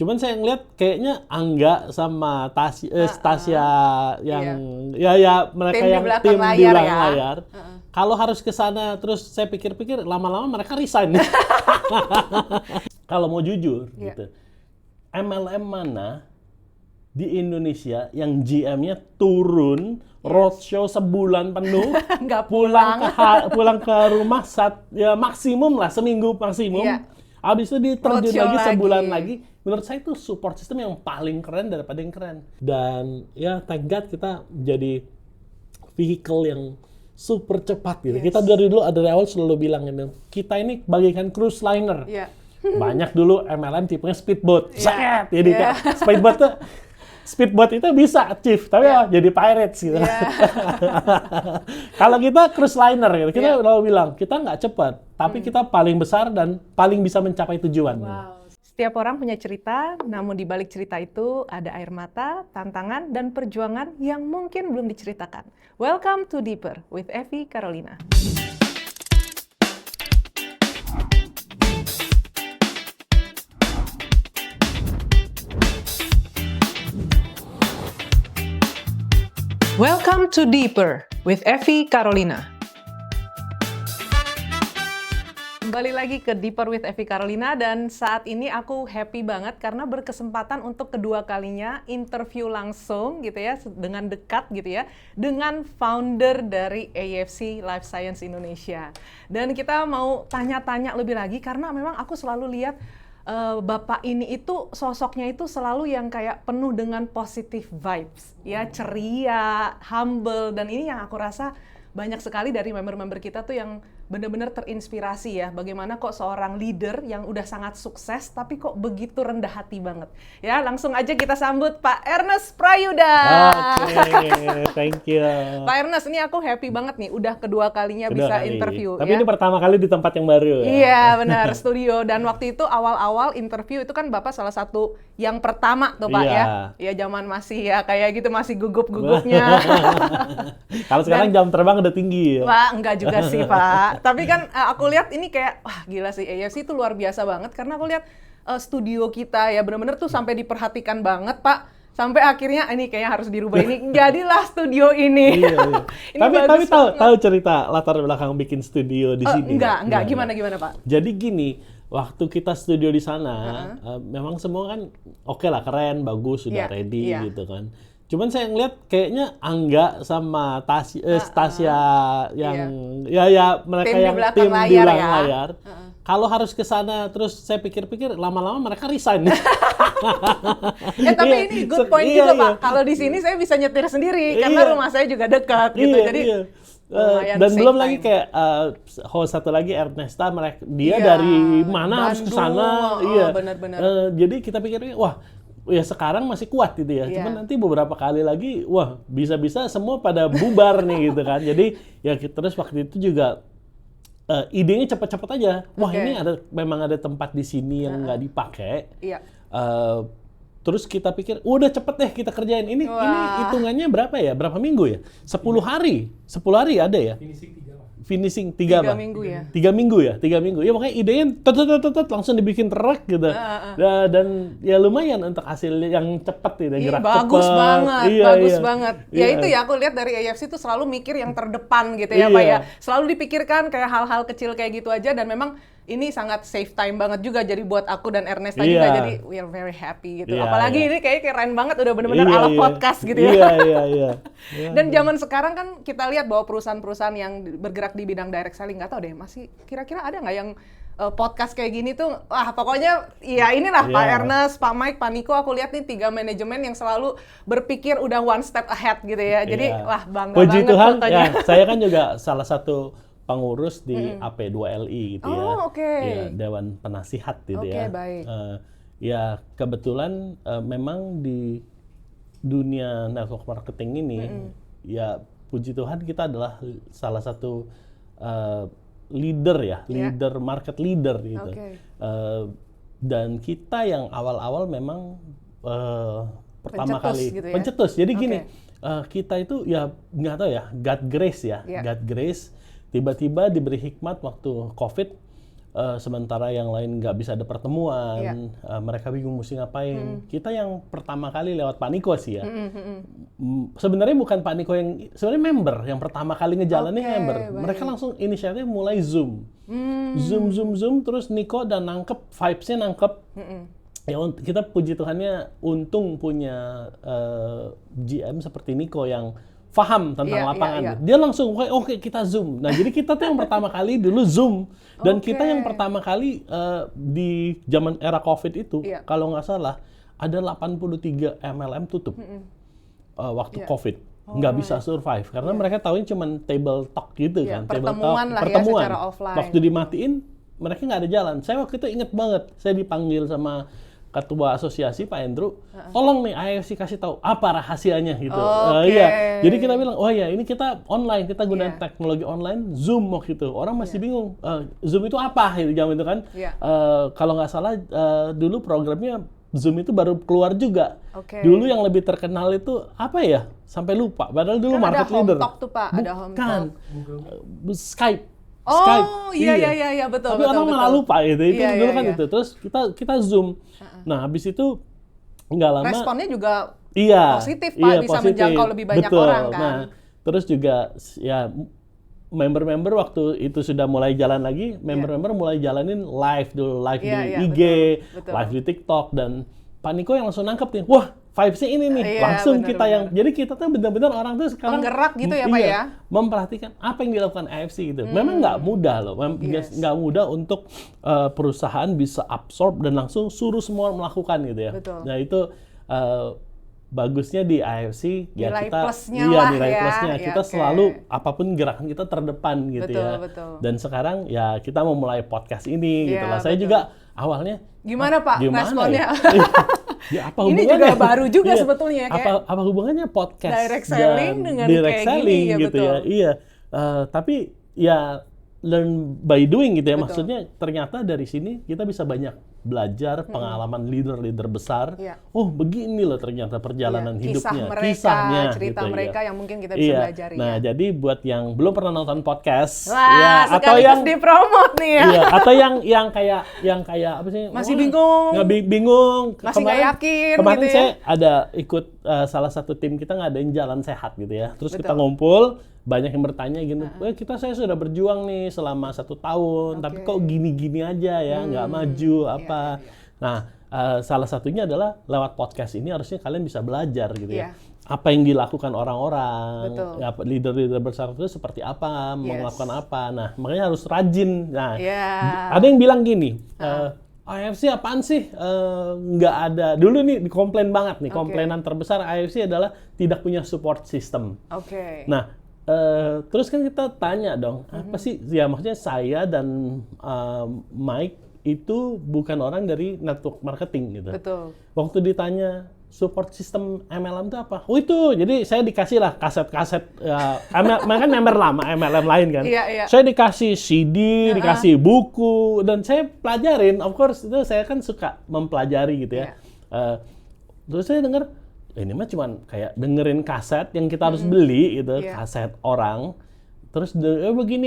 Cuman saya ngeliat kayaknya Angga sama Stasia yang mereka Tim di yang belakang tim di layar belakang ya. layar. Kalau harus ke sana terus saya pikir-pikir lama-lama mereka resign. Kalau mau jujur gitu. MLM mana di Indonesia yang GM-nya turun roadshow sebulan penuh, Nggak pulang ke rumah maksimum lah seminggu maksimum. Iya. Habis itu diterjun Roadshow lagi sebulan lagi. lagi. Menurut saya itu support system yang paling keren daripada yang keren. Dan ya thank God kita jadi vehicle yang super cepat gitu. Kita dari awal selalu bilang ini, kita ini bagaikan cruise liner. Banyak dulu MLM tipenya speedboat. Jadi speedboat itu bisa achieve, tapi jadi pirates gitu. Kalau kita cruise liner gitu, kita selalu bilang kita nggak cepat, tapi kita paling besar dan paling bisa mencapai tujuan. Wow. Setiap orang punya cerita, namun di balik cerita itu ada air mata, tantangan, dan perjuangan yang mungkin belum diceritakan. Welcome to Deeper with Evi Carolina. Welcome to Deeper with Evi Carolina. Kembali lagi ke Deeper with Evi Carolina, dan saat ini aku happy banget karena berkesempatan untuk kedua kalinya interview langsung gitu ya, dengan dekat gitu ya, dengan founder dari AFC Life Science Indonesia. Dan kita mau tanya-tanya lebih lagi karena memang aku selalu lihat Bapak ini itu sosoknya itu selalu yang kayak penuh dengan positive vibes, ya, ceria, humble, dan ini yang aku rasa banyak sekali dari member-member kita tuh yang benar-benar terinspirasi ya, bagaimana kok seorang leader yang udah sangat sukses tapi kok begitu rendah hati banget. Ya, langsung aja kita sambut Pak Ernest Prayudha. Oke, thank you. Pak Ernest, ini aku happy banget nih, udah kedua kalinya bisa interview. Tapi ini pertama kali di tempat yang baru ya? Iya, benar, studio. Dan waktu itu awal-awal interview itu kan Bapak salah satu yang pertama tuh Pak ya. Ya zaman masih ya kayak gitu, masih gugup-gugupnya. Kalau sekarang jam terbang udah tinggi ya? Pak, enggak juga sih Pak. Tapi kan aku lihat ini kayak, wah gila sih, AFC itu luar biasa banget. Karena aku lihat studio kita ya benar-benar tuh sampai diperhatikan banget Pak. Sampai akhirnya ini kayaknya harus dirubah, ini jadilah studio ini. Iya. Tapi tahu cerita latar belakang bikin studio di sini? Enggak. Gimana Pak? Jadi gini, waktu kita studio di sana, memang semua kan oke lah, keren, bagus, sudah ready gitu kan. Cuman saya ngeliat kayaknya Angga sama Stasia yang mereka yang tim di belakang layar. Kalau harus ke sana terus saya pikir-pikir lama-lama mereka resign. Tapi ini good point juga Pak. Kalau di sini saya bisa nyetir sendiri karena rumah saya juga dekat gitu. Jadi dan belum lagi kayak host satu lagi Ernesta, dia dari mana harus ke sana. Benar-benar. Jadi kita pikir wah, ya sekarang masih kuat gitu ya. Cuman nanti beberapa kali lagi wah bisa-bisa semua pada bubar nih gitu kan. Jadi ya terus waktu itu juga idenya cepat-cepat aja. Wah, ini memang ada tempat di sini yang nggak dipakai. Terus kita pikir, udah cepet deh kita kerjain. Ini hitungannya berapa ya? Berapa minggu ya? 10 hari. 10 hari ada ya? Finishing 3 minggu ya? 3 minggu ya? 3 minggu. Ya makanya idenya langsung dibikin truk gitu. Dan ya lumayan untuk hasil yang cepat gitu. Gerak bagus cepet. Bagus banget. Ya itu ya, aku lihat dari AFC itu selalu mikir yang terdepan gitu ya Pak ya. Selalu dipikirkan kayak hal-hal kecil kayak gitu aja, dan memang ini sangat save time banget juga jadi buat aku dan Ernesta juga, jadi we are very happy gitu. Apalagi ini kayak keren banget, udah bener-bener ala podcast gitu ya. Dan zaman sekarang kan kita lihat bahwa perusahaan-perusahaan yang bergerak di bidang direct selling, nggak tahu deh masih kira-kira ada nggak yang podcast kayak gini tuh, pokoknya ya inilah Pak Ernest, Pak Mike, Pak Niko, aku lihat nih 3 manajemen yang selalu berpikir udah one step ahead gitu ya. Jadi bangga Puji banget. Tuhan, ya, saya kan juga salah satu pengurus di AP2LI gitu ya. Ya, Dewan Penasihat gitu ya. Baik. Ya kebetulan memang di dunia network marketing ini ya puji Tuhan kita adalah salah satu leader ya, market leader gitu. Dan kita yang awal-awal memang pertama kali gitu ya? Pencetus. Jadi gini, kita itu ya nggak tahu ya, God grace ya, God grace. Tiba-tiba diberi hikmat waktu COVID, sementara yang lain nggak bisa ada pertemuan, mereka bingung mesti ngapain. Kita yang pertama kali lewat Pak Niko sih ya. Sebenarnya bukan Pak Niko sebenarnya member yang pertama kali ngejalanin member. Baik. Mereka langsung inisiatif mulai Zoom. Zoom, terus Niko dan nangkep, vibes-nya nangkep. Ya, kita puji Tuhannya untung punya GM seperti Niko yang paham tentang lapangan. Dia langsung, oke, kita Zoom. Nah, jadi kita tuh yang pertama kali dulu Zoom. Dan kita yang pertama kali di zaman era COVID itu, kalau nggak salah, ada 83 MLM tutup waktu COVID. Nggak bisa survive. Karena mereka tahunya cuma table talk gitu kan. Pertemuan lah pertemuan. Ya secara offline. Waktu dimatiin, mereka nggak ada jalan. Saya waktu itu inget banget, saya dipanggil sama Ketua Asosiasi Pak Andrew, tolong nih AFC kasih tahu apa rahasianya gitu. Iya, jadi kita bilang, oh ya ini kita online, kita gunakan teknologi online, Zoom waktu itu. Orang masih bingung, Zoom itu apa? Gitu, zaman itu kan. Kalau nggak salah dulu programnya Zoom itu baru keluar juga. Dulu yang lebih terkenal itu apa ya? Sampai lupa. Padahal dulu kan market ada leader. Home Talk tuh Pak, ada Home Talk. Skype. Skype. Iya, betul. Tapi orang malah lupa gitu. Itu dulu kan itu. Terus kita Zoom. Nah, habis itu nggak lama. Responnya juga positif, Pak. Bisa positif. menjangkau lebih banyak orang kan. Nah, terus juga ya member-member waktu itu sudah mulai jalan lagi, member-member mulai jalanin live dulu, live di IG, betul. live di TikTok, dan Pak Niko yang langsung nangkep nih, wah vibes-nya ini nih, langsung kita yang, jadi kita tuh benar-benar orang tuh sekarang penggerak gitu ya Pak ya? Memperhatikan apa yang dilakukan AFC gitu. Memang nggak mudah loh, nggak mudah untuk perusahaan bisa absorb dan langsung suruh semua melakukan gitu ya. Betul. Nah itu bagusnya di AFC ya nilai kita plusnya nilai plusnya kita selalu apapun gerakan kita terdepan gitu betul. Dan sekarang ya kita mau mulai podcast ini gitu lah. Saya juga awalnya gimana Pak responnya? Ya, apa hubungannya? Ini juga baru juga sebetulnya kayak apa hubungannya podcast direct selling dengan direct kayak selling gini, gitu ya. Iya. Tapi ya learn by doing gitu ya. Maksudnya ternyata dari sini kita bisa banyak belajar pengalaman leader-leader besar. Oh, begini loh ternyata perjalanan hidupnya, kisahnya, cerita gitu, mereka yang mungkin kita bisa pelajari. Nah, jadi buat yang belum pernah nonton podcast, atau yang dipromot nih ya. Iya, atau yang kayak apa sih? Masih bingung. Bingung. Masih nggak yakin kemarin gitu ya. Saya ada ikut salah satu tim kita ngadain jalan sehat gitu ya. Terus kita ngumpul, banyak yang bertanya gini, saya sudah berjuang nih selama 1 tahun, tapi kok gini-gini aja ya, nggak maju apa. Nah, salah satunya adalah lewat podcast ini harusnya kalian bisa belajar gitu ya. Apa yang dilakukan orang-orang, ya, leader-leader besar itu seperti apa, melakukan apa. Nah, makanya harus rajin. Nah, ada yang bilang gini, AFC apaan sih? Nggak ada. Dulu nih dikomplain banget nih, komplainan terbesar AFC adalah tidak punya support system. Nah, terus kan kita tanya dong, apa sih? Ya maksudnya saya dan Mike itu bukan orang dari network marketing gitu. Betul. Waktu ditanya support system MLM itu apa? Oh itu, jadi saya dikasih lah kaset-kaset, kan member lama MLM lain kan. Saya dikasih CD, dikasih buku, dan saya pelajarin. Of course itu saya kan suka mempelajari gitu ya. Terus saya dengar, ini mah cuman kayak dengerin kaset yang kita harus beli gitu, kaset orang. Terus begini,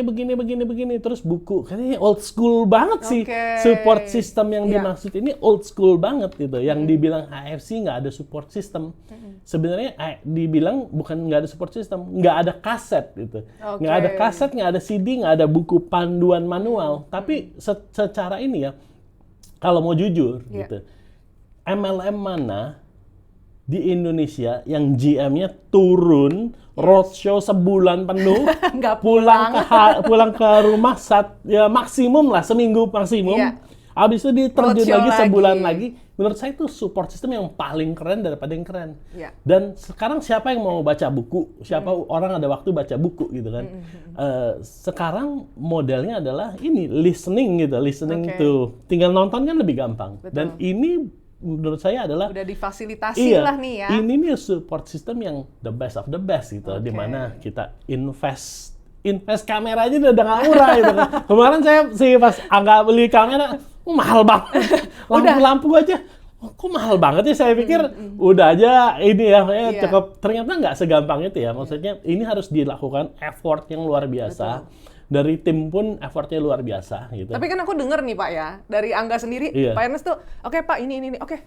terus buku. Kayaknya old school banget sih. Support system yang dimaksud ini old school banget gitu. Yang dibilang AFC nggak ada support system. Sebenarnya dibilang bukan nggak ada support system, nggak ada kaset gitu. Nggak ada kaset, nggak ada CD, nggak ada buku panduan manual. Tapi secara ini ya, kalau mau jujur gitu, MLM mana di Indonesia yang GM-nya turun roadshow sebulan penuh, nggak pulang ke rumah maksimum lah seminggu maksimum. Habis itu diterjun lagi sebulan lagi. Menurut saya itu support system yang paling keren daripada yang keren. Dan sekarang siapa yang mau baca buku? Siapa orang ada waktu baca buku gitu kan? Sekarang modelnya adalah ini listening gitu, to tinggal nonton kan lebih gampang. Dan ini menurut saya adalah udah difasilitasi lah nih ya. Ini nih support system yang the best of the best gitu, di mana kita invest kamera aja udah nggak murah gitu kan. Kemarin saya sih pas Angga beli kamera mahal banget, lampu aja. Kok mahal banget ya, saya pikir udah aja ini ya, cukup. Ternyata nggak segampang itu ya. Maksudnya ini harus dilakukan effort yang luar biasa. dari tim pun effortnya luar biasa gitu. Tapi kan aku denger nih Pak ya, dari Angga sendiri, Iya. Pak Ernest tuh, oke Pak ini, oke,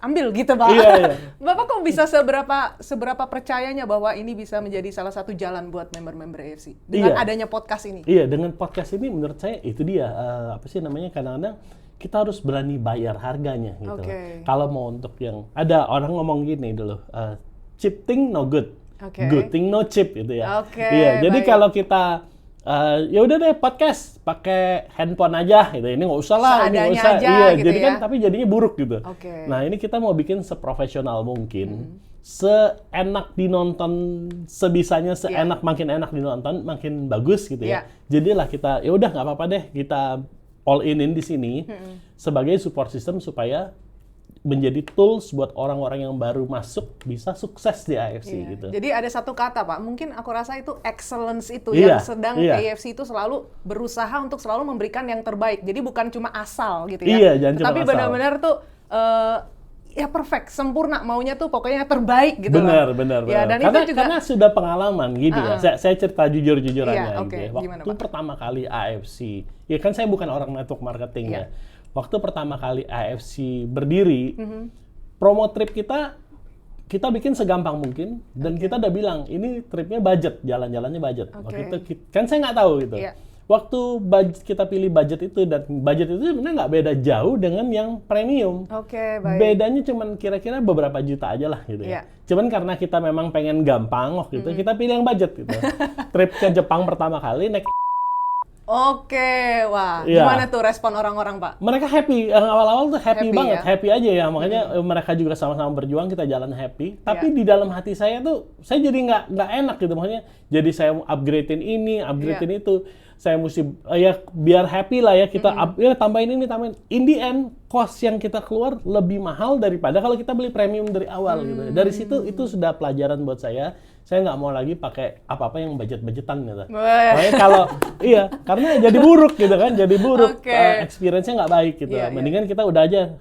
ambil gitu Pak. Iya. Bapak kok bisa seberapa percayanya bahwa ini bisa menjadi salah satu jalan buat member-member AFC dengan adanya podcast ini? Iya, dengan podcast ini menurut saya itu dia, apa sih namanya, kadang-kadang kita harus berani bayar harganya gitu. Kalau mau untuk yang, ada orang ngomong gini dulu, cheap thing no good, good thing no cheap gitu ya. Iya, jadi kalau kita ya udah deh podcast pakai handphone aja gitu, ini nggak usah lah, ini nggak usah, aja, gitu jadi ya. kan tapi jadinya buruk gitu. Nah ini kita mau bikin seprofesional mungkin, seenak dinonton sebisanya, makin enak dinonton, makin bagus gitu ya. Jadilah kita, ya udah nggak apa-apa deh, kita all in di sini sebagai support system supaya menjadi tools buat orang-orang yang baru masuk bisa sukses di AFC gitu. Jadi ada satu kata Pak, mungkin aku rasa itu excellence itu yang sedang AFC itu selalu berusaha untuk selalu memberikan yang terbaik. Jadi bukan cuma asal gitu ya. Tapi benar-benar tuh ya perfect, sempurna, maunya tuh pokoknya terbaik gitu benar. Ya, dan karena sudah pengalaman gitu ya. Saya cerita jujur-jujurannya gitu ya. Waktu gimana, pertama kali AFC, ya kan saya bukan orang network marketing ya. Waktu pertama kali AFC berdiri, promo trip kita bikin segampang mungkin, dan kita udah bilang ini tripnya budget, jalan-jalannya budget. Waktu itu kan saya nggak tahu gitu. Waktu kita pilih budget itu, dan budget itu sebenarnya nggak beda jauh dengan yang premium. Bedanya cuman kira-kira beberapa juta aja lah gitu ya. Cuman karena kita memang pengen gampang waktu itu, kita pilih yang budget gitu. Trip ke Jepang pertama kali naik. Wah, gimana tuh respon orang-orang Pak? Mereka happy, awal-awal tuh happy banget, happy aja ya. Makanya mereka juga sama-sama berjuang, kita jalan happy. Tapi di dalam hati saya tuh, saya jadi nggak enak gitu. Maksudnya, jadi saya upgrade-in ini, upgrade-in itu. Saya mesti, ya biar happy lah ya, kita tambahin ini, tambahin. In the end, cost yang kita keluar lebih mahal daripada kalau kita beli premium dari awal gitu. Dari situ, itu sudah pelajaran buat saya. Saya nggak mau lagi pakai apa-apa yang budget-budgetan gitu. Makanya kalau, karena jadi buruk gitu kan, jadi buruk. Experience-nya nggak baik gitu. Mendingan kita udah aja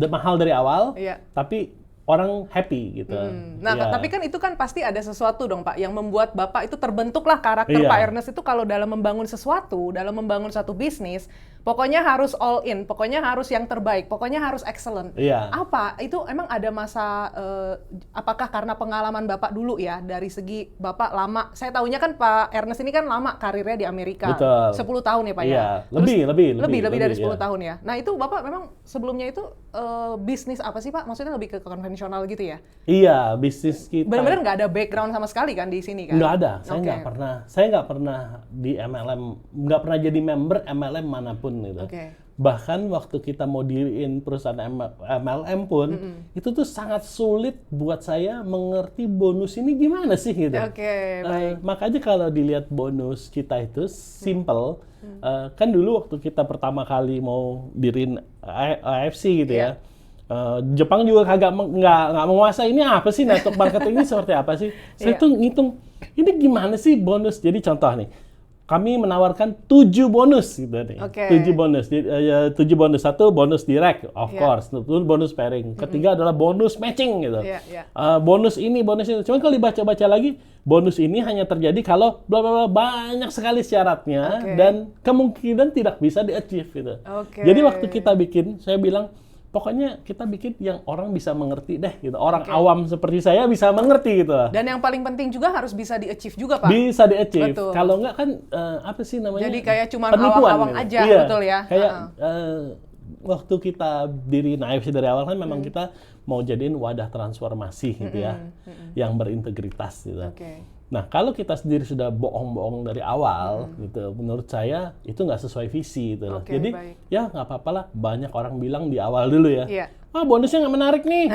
mahal dari awal, tapi orang happy gitu. Nah, tapi kan itu kan pasti ada sesuatu dong Pak, yang membuat Bapak itu terbentuklah karakter Pak Ernest itu kalau dalam membangun sesuatu, dalam membangun satu bisnis, pokoknya harus all in, pokoknya harus yang terbaik, pokoknya harus excellent. Apa? Itu emang ada masa, apakah karena pengalaman Bapak dulu ya, dari segi Bapak lama, saya tahunya kan Pak Ernest ini kan lama karirnya di Amerika. 10 tahun ya Pak ya? Lebih dari 10 tahun ya. Nah itu Bapak memang sebelumnya itu bisnis apa sih Pak? Maksudnya lebih ke konvensional gitu ya? Iya, bisnis kita. Benar-benar nggak ada background sama sekali kan di sini kan? Nggak ada, saya nggak pernah di MLM, nggak pernah jadi member MLM manapun gitu. Bahkan waktu kita mau diriin perusahaan MLM pun, itu tuh sangat sulit buat saya mengerti bonus ini gimana sih gitu. Baik. Makanya kalau dilihat bonus kita itu simple, kan dulu waktu kita pertama kali mau diriin AFC gitu ya. Jepang juga kagak nggak menguasai ini apa sih network marketing ini seperti apa sih. Saya tuh ngitung ini gimana sih bonus. Jadi contoh nih, kami menawarkan 7 bonus gitu nih. 7 bonus. 7 bonus. 1 bonus direct, of course. 2 bonus pairing. Ketiga adalah bonus matching gitu. Bonus ini, bonus itu. Cuman kalau dibaca-baca lagi, bonus ini hanya terjadi kalau bla bla bla, banyak sekali syaratnya dan kemungkinan tidak bisa di-achieve gitu. Jadi waktu kita bikin, saya bilang pokoknya kita bikin yang orang bisa mengerti deh gitu. Orang awam seperti saya bisa mengerti gitu. Dan yang paling penting juga harus bisa di-achieve juga Pak. Bisa di-achieve. Kalau enggak kan apa sih namanya? Jadi kayak cuma awang-awang gitu aja, betul ya. Kayak waktu kita diriin AFC dari awal kan memang kita mau jadiin wadah transformasi gitu ya. Yang berintegritas gitu. Nah, kalau kita sendiri sudah bohong-bohong dari awal, gitu, menurut saya itu nggak sesuai visi, gitu loh. Jadi, ya nggak apa-apa lah. Banyak orang bilang di awal dulu ya. Bonusnya nggak menarik nih.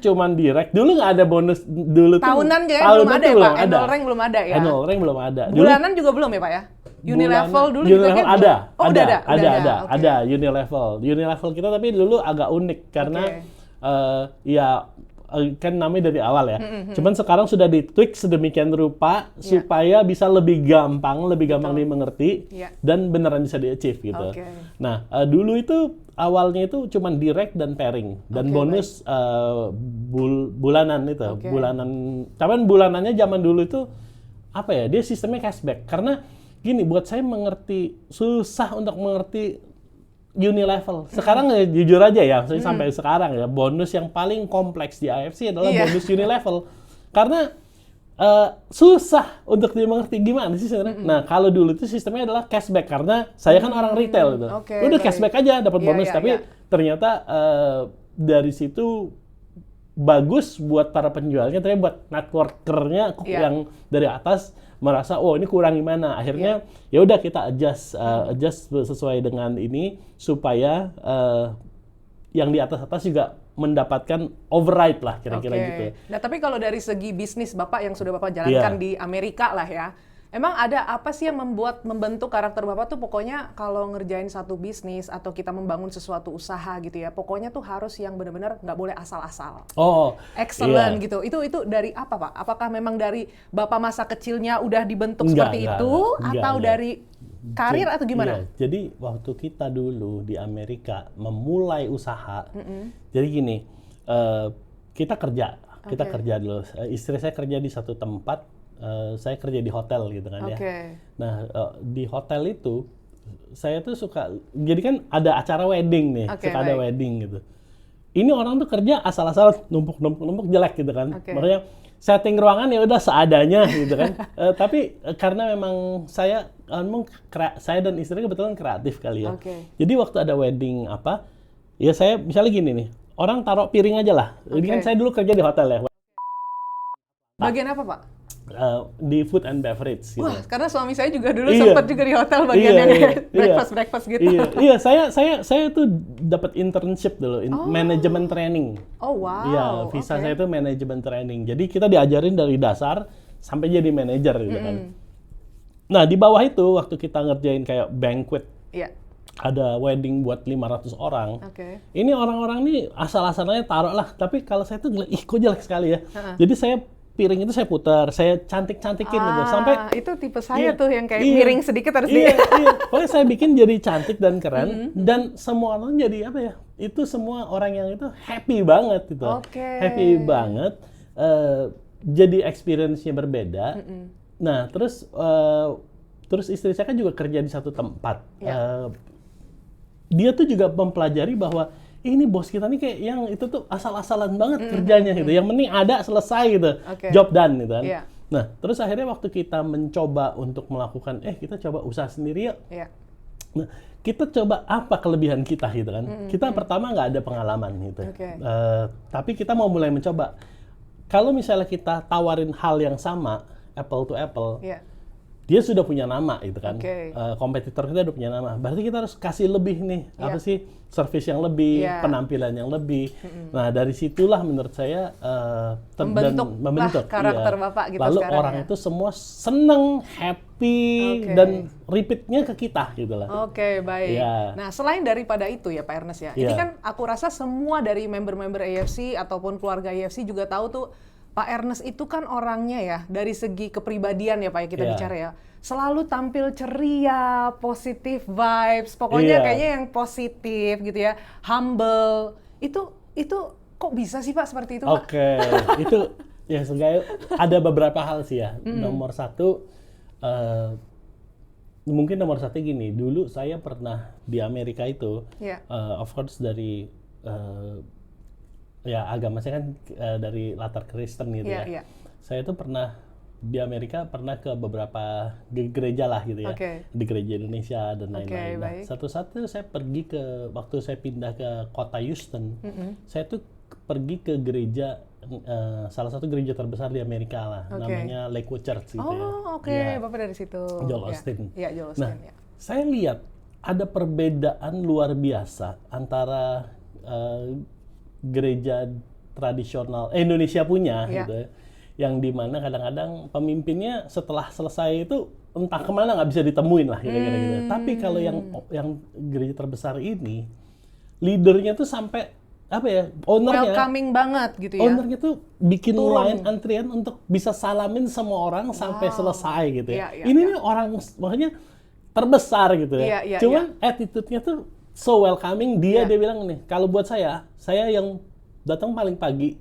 Cuman direct. Dulu nggak ada bonus dulu. Tahunan belum ada ya Pak. Annual rank belum ada ya. Annual rank belum ada. Bulanan juga belum ya Pak ya. Unilevel dulu juga kan ada. Ada. Unilevel kita tapi dulu agak unik karena kan namanya dari awal ya. Cuman sekarang sudah di-tweak sedemikian rupa supaya bisa lebih gampang dimengerti dan beneran bisa di-achieve gitu. Nah, dulu itu awalnya itu cuman direct dan pairing dan bonus bulanan itu. Bulanan. Cuman bulanannya zaman dulu itu apa ya? Dia sistemnya cashback. Karena gini, buat saya susah untuk mengerti Unilevel. Sekarang ya, jujur aja ya, sampai sekarang ya, bonus yang paling kompleks di AFC adalah bonus Unilevel. Karena susah untuk dimengerti gimana sih sebenarnya. Nah, kalau dulu itu sistemnya adalah cashback karena saya kan orang retail gitu. Udah cashback aja dapat bonus, tapi ternyata dari situ bagus buat para penjualnya, tapi buat networkernya yang dari atas merasa ini kurang gimana. Akhirnya ya udah kita adjust sesuai dengan ini supaya yang di atas juga mendapatkan override lah kira-kira gitu. Nah, tapi kalau dari segi bisnis Bapak yang sudah Bapak jalankan di Amerika lah ya, emang ada apa sih yang membentuk karakter Bapak tuh pokoknya kalau ngerjain satu bisnis atau kita membangun sesuatu usaha gitu ya, pokoknya tuh harus yang benar-benar nggak boleh asal-asal. Excellent gitu. Itu dari apa Pak? Apakah memang dari Bapak masa kecilnya udah dibentuk seperti itu atau dari karir atau gimana? Jadi waktu kita dulu di Amerika memulai usaha, jadi gini, kita kerja dulu. Istri saya kerja di satu tempat, saya kerja di hotel gitu kan ya. Nah, di hotel itu saya tuh suka, jadi kan ada acara wedding nih, suka ada wedding gitu. Ini orang tuh kerja asal-asal numpuk jelek gitu kan. Makanya setting ruangan ya udah seadanya gitu kan. Tapi karena memang saya dan istri kebetulan kreatif kali ya. Jadi waktu ada wedding ya saya misalnya gini nih, orang taruh piring aja lah. Ini kan saya dulu kerja di hotel ya. Bagian apa Pak? Di food and beverage gitu. Wah, karena suami saya juga dulu sempat juga di hotel bagian yang breakfast gitu. Iya, saya tuh dapat internship dulu, manajemen training. Wow. Iya, visa saya itu manajemen training. Jadi kita diajarin dari dasar sampai jadi manajer gitu kan. Nah, di bawah itu waktu kita ngerjain kayak banquet. Ada wedding buat 500 orang. Ini orang-orang nih asal-asalnya taruh lah, tapi kalau saya tuh kok jelek sekali ya. Jadi saya piring itu saya putar, saya cantik-cantikin gitu sampai itu tipe saya tuh yang kayak miring sedikit harus pokoknya saya bikin jadi cantik dan keren dan semua orang jadi apa ya? Itu semua orang yang itu happy banget gitu. Happy banget. Jadi experience-nya berbeda. Nah, terus istri saya kan juga kerja di satu tempat. Dia tuh juga mempelajari bahwa ini bos kita nih kayak yang itu tuh asal-asalan banget kerjanya gitu. Yang penting ada, selesai gitu. Job done gitu kan. Nah, terus akhirnya waktu kita mencoba untuk melakukan, kita coba usaha sendiri yuk. Nah, kita coba apa kelebihan kita gitu kan. Kita pertama nggak ada pengalaman gitu. Tapi kita mau mulai mencoba. Kalau misalnya kita tawarin hal yang sama, apple to apple, dia sudah punya nama gitu kan. Kompetitor kita udah punya nama. Berarti kita harus kasih lebih nih. Apa sih? Service yang lebih, penampilan yang lebih. Nah, dari situlah menurut saya membentuk karakter Bapak gitu. Lalu orang itu semua seneng, happy, dan repeatnya ke kita gitu lah. Baik. Nah, selain daripada itu ya Pak Ernest ya, ini kan aku rasa semua dari member-member AFC ataupun keluarga AFC juga tahu tuh Pak Ernest itu kan orangnya ya, dari segi kepribadian ya Pak ya kita bicara ya, selalu tampil ceria, positif vibes, pokoknya kayaknya yang positif gitu ya, humble. Itu kok bisa sih Pak seperti itu Pak? Itu ya sebenarnya ada beberapa hal sih ya. Nomor satu, mungkin nomor satu gini, dulu saya pernah di Amerika itu, of course dari agama saya kan dari latar Kristen gitu ya. Saya tuh pernah di Amerika ke beberapa gereja lah gitu ya. Di gereja Indonesia dan lain-lain. Nah, satu-satu saya pergi waktu saya pindah ke kota Houston, saya tuh pergi ke gereja, salah satu gereja terbesar di Amerika lah, namanya Lakewood Church gitu ya. Bapak dari situ. Joel Osteen. Joel Osteen. Nah, saya lihat ada perbedaan luar biasa antara gereja tradisional Indonesia punya gitu ya, yang dimana kadang-kadang pemimpinnya setelah selesai itu entah kemana nggak bisa ditemuin lah kira-kira gitu. Tapi kalau yang gereja terbesar ini, leadernya tuh sampai apa ya, ownernya welcoming banget gitu ya. Ownernya tuh bikin line antrian untuk bisa salamin semua orang sampai selesai gitu ya. Ini nih orang makanya terbesar gitu ya. Cuman attitude-nya tuh so welcoming. Dia bilang nih, kalau buat saya yang datang paling pagi,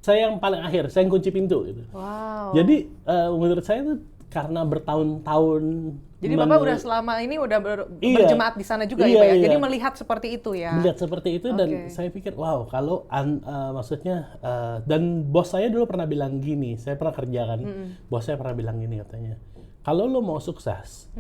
saya yang paling akhir, saya yang kunci pintu gitu. Wow. Jadi menurut saya itu karena bertahun-tahun. Jadi Bapak udah selama ini udah berjemaat di sana juga ya iya, Pak ya? iya. Jadi melihat seperti itu ya? Melihat seperti itu dan saya pikir, wow, kalau maksudnya, dan bos saya dulu pernah bilang gini, saya pernah kerjakan, bos saya pernah bilang gini katanya, kalau lo mau sukses,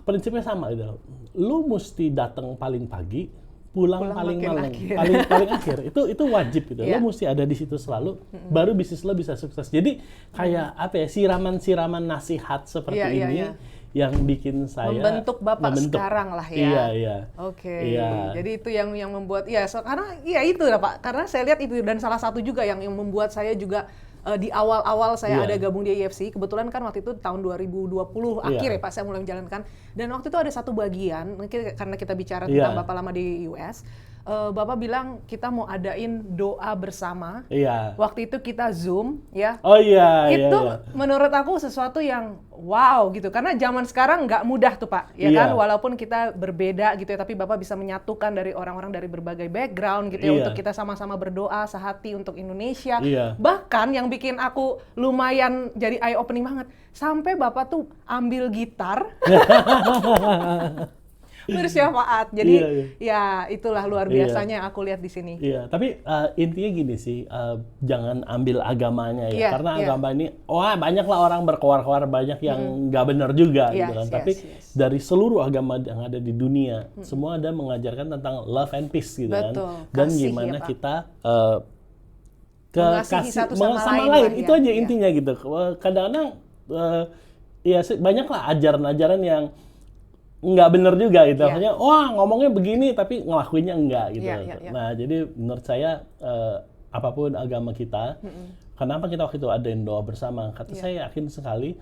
prinsipnya sama gitu, lo mesti datang paling pagi, pulang paling malam, paling akhir. Itu wajib gitu. Lo mesti ada di situ selalu, baru bisnis lo bisa sukses. Jadi kayak apa ya, siraman-siraman nasihat seperti ini yang bikin saya membentuk Bapak sekarang lah ya. Iya. Oke. Jadi itu yang membuat karena itu lah Pak. Karena saya lihat itu dan salah satu juga yang membuat saya juga di awal-awal saya ada gabung di IFC, kebetulan kan waktu itu tahun 2020 akhir ya Pak saya mulai menjalankan. Dan waktu itu ada satu bagian, karena kita bicara tentang Bapak lama di US, Bapak bilang kita mau adain doa bersama. Waktu itu kita Zoom ya. Itu menurut aku sesuatu yang wow gitu. Karena zaman sekarang nggak mudah tuh Pak, ya kan? Walaupun kita berbeda gitu ya, tapi Bapak bisa menyatukan dari orang-orang dari berbagai background gitu ya, untuk kita sama-sama berdoa sehati untuk Indonesia. Bahkan yang bikin aku lumayan jadi eye opening banget, sampai Bapak tuh ambil gitar bersyafaat. Jadi ya itulah luar biasanya yang aku lihat di sini. Tapi intinya gini sih, jangan ambil agamanya ya, karena agama ini, banyak lah orang berkoar-koar, banyak yang nggak benar juga gitu kan. Tapi dari seluruh agama yang ada di dunia, semua ada mengajarkan tentang love and peace gitu kan. Dan gimana kita mengasihi satu sama lain. Itu aja intinya gitu. Kadang-kadang banyak lah ajaran-ajaran yang nggak bener juga gitu, maksudnya ngomongnya begini tapi ngelakuinnya enggak gitu. Nah jadi menurut saya apapun agama kita, kenapa kita waktu itu adain doa bersama, kata saya yakin sekali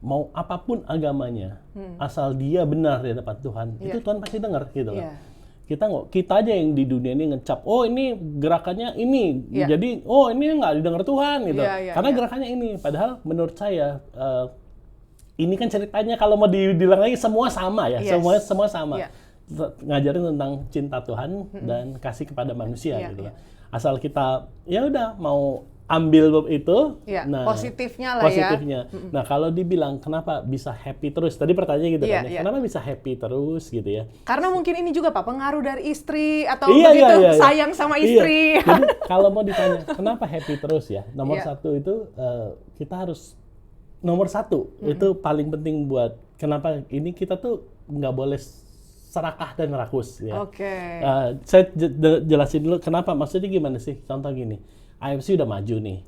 mau apapun agamanya, asal dia benar di depan Tuhan, itu Tuhan pasti dengar gitu loh. Kita aja yang di dunia ini ngecap, ini gerakannya ini, jadi ini nggak didengar Tuhan gitu, karena gerakannya ini, padahal menurut saya ini kan ceritanya kalau mau dibilang lagi semua sama ya, semua sama. Ngajarin tentang cinta Tuhan dan kasih kepada manusia gitu. Asal kita ya udah mau ambil itu, positifnya lah ya. Nah kalau dibilang kenapa bisa happy terus, tadi pertanyaannya gitu kan, kenapa bisa happy terus gitu ya? Karena mungkin ini juga Pak pengaruh dari istri atau begitu sayang sama istri. Jadi kalau mau ditanya kenapa happy terus ya, nomor satu itu kita harus nomor satu itu paling penting buat kenapa ini kita tuh nggak boleh serakah dan rakus ya. Saya jelasin dulu kenapa, maksudnya gimana sih? Contoh gini, IFC udah maju nih.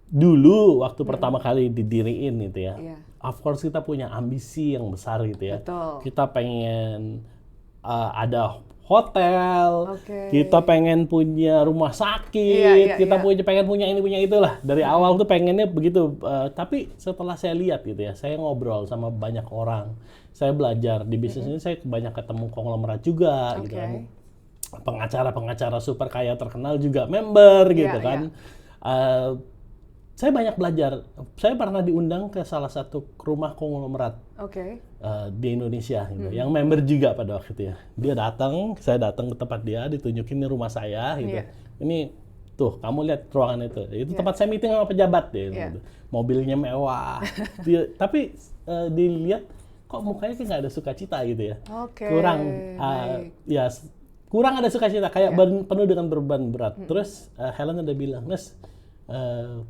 Dulu waktu pertama kali didiriin gitu ya. Of course kita punya ambisi yang besar gitu ya. Kita pengen ada hotel, kita pengen punya rumah sakit, kita pengen punya ini punya itulah. Dari awal tuh pengennya begitu. Tapi setelah saya lihat gitu ya, saya ngobrol sama banyak orang, saya belajar di bisnis ini, saya banyak ketemu konglomerat juga gitu kan, pengacara-pengacara super kaya terkenal juga member gitu kan. Saya banyak belajar. Saya pernah diundang ke salah satu rumah konglomerat di Indonesia, gitu, yang member juga pada waktu itu ya. Dia datang, saya datang ke tempat dia, ditunjukin ini rumah saya, gitu. Ini tuh, kamu lihat ruangan itu. Itu tempat saya meeting sama pejabat, gitu. Mobilnya mewah. Tapi dilihat kok mukanya kayak nggak ada sukacita gitu ya. Kurang, kurang ada sukacita, kayak penuh dengan beban berat. Terus Helen udah bilang, Nes,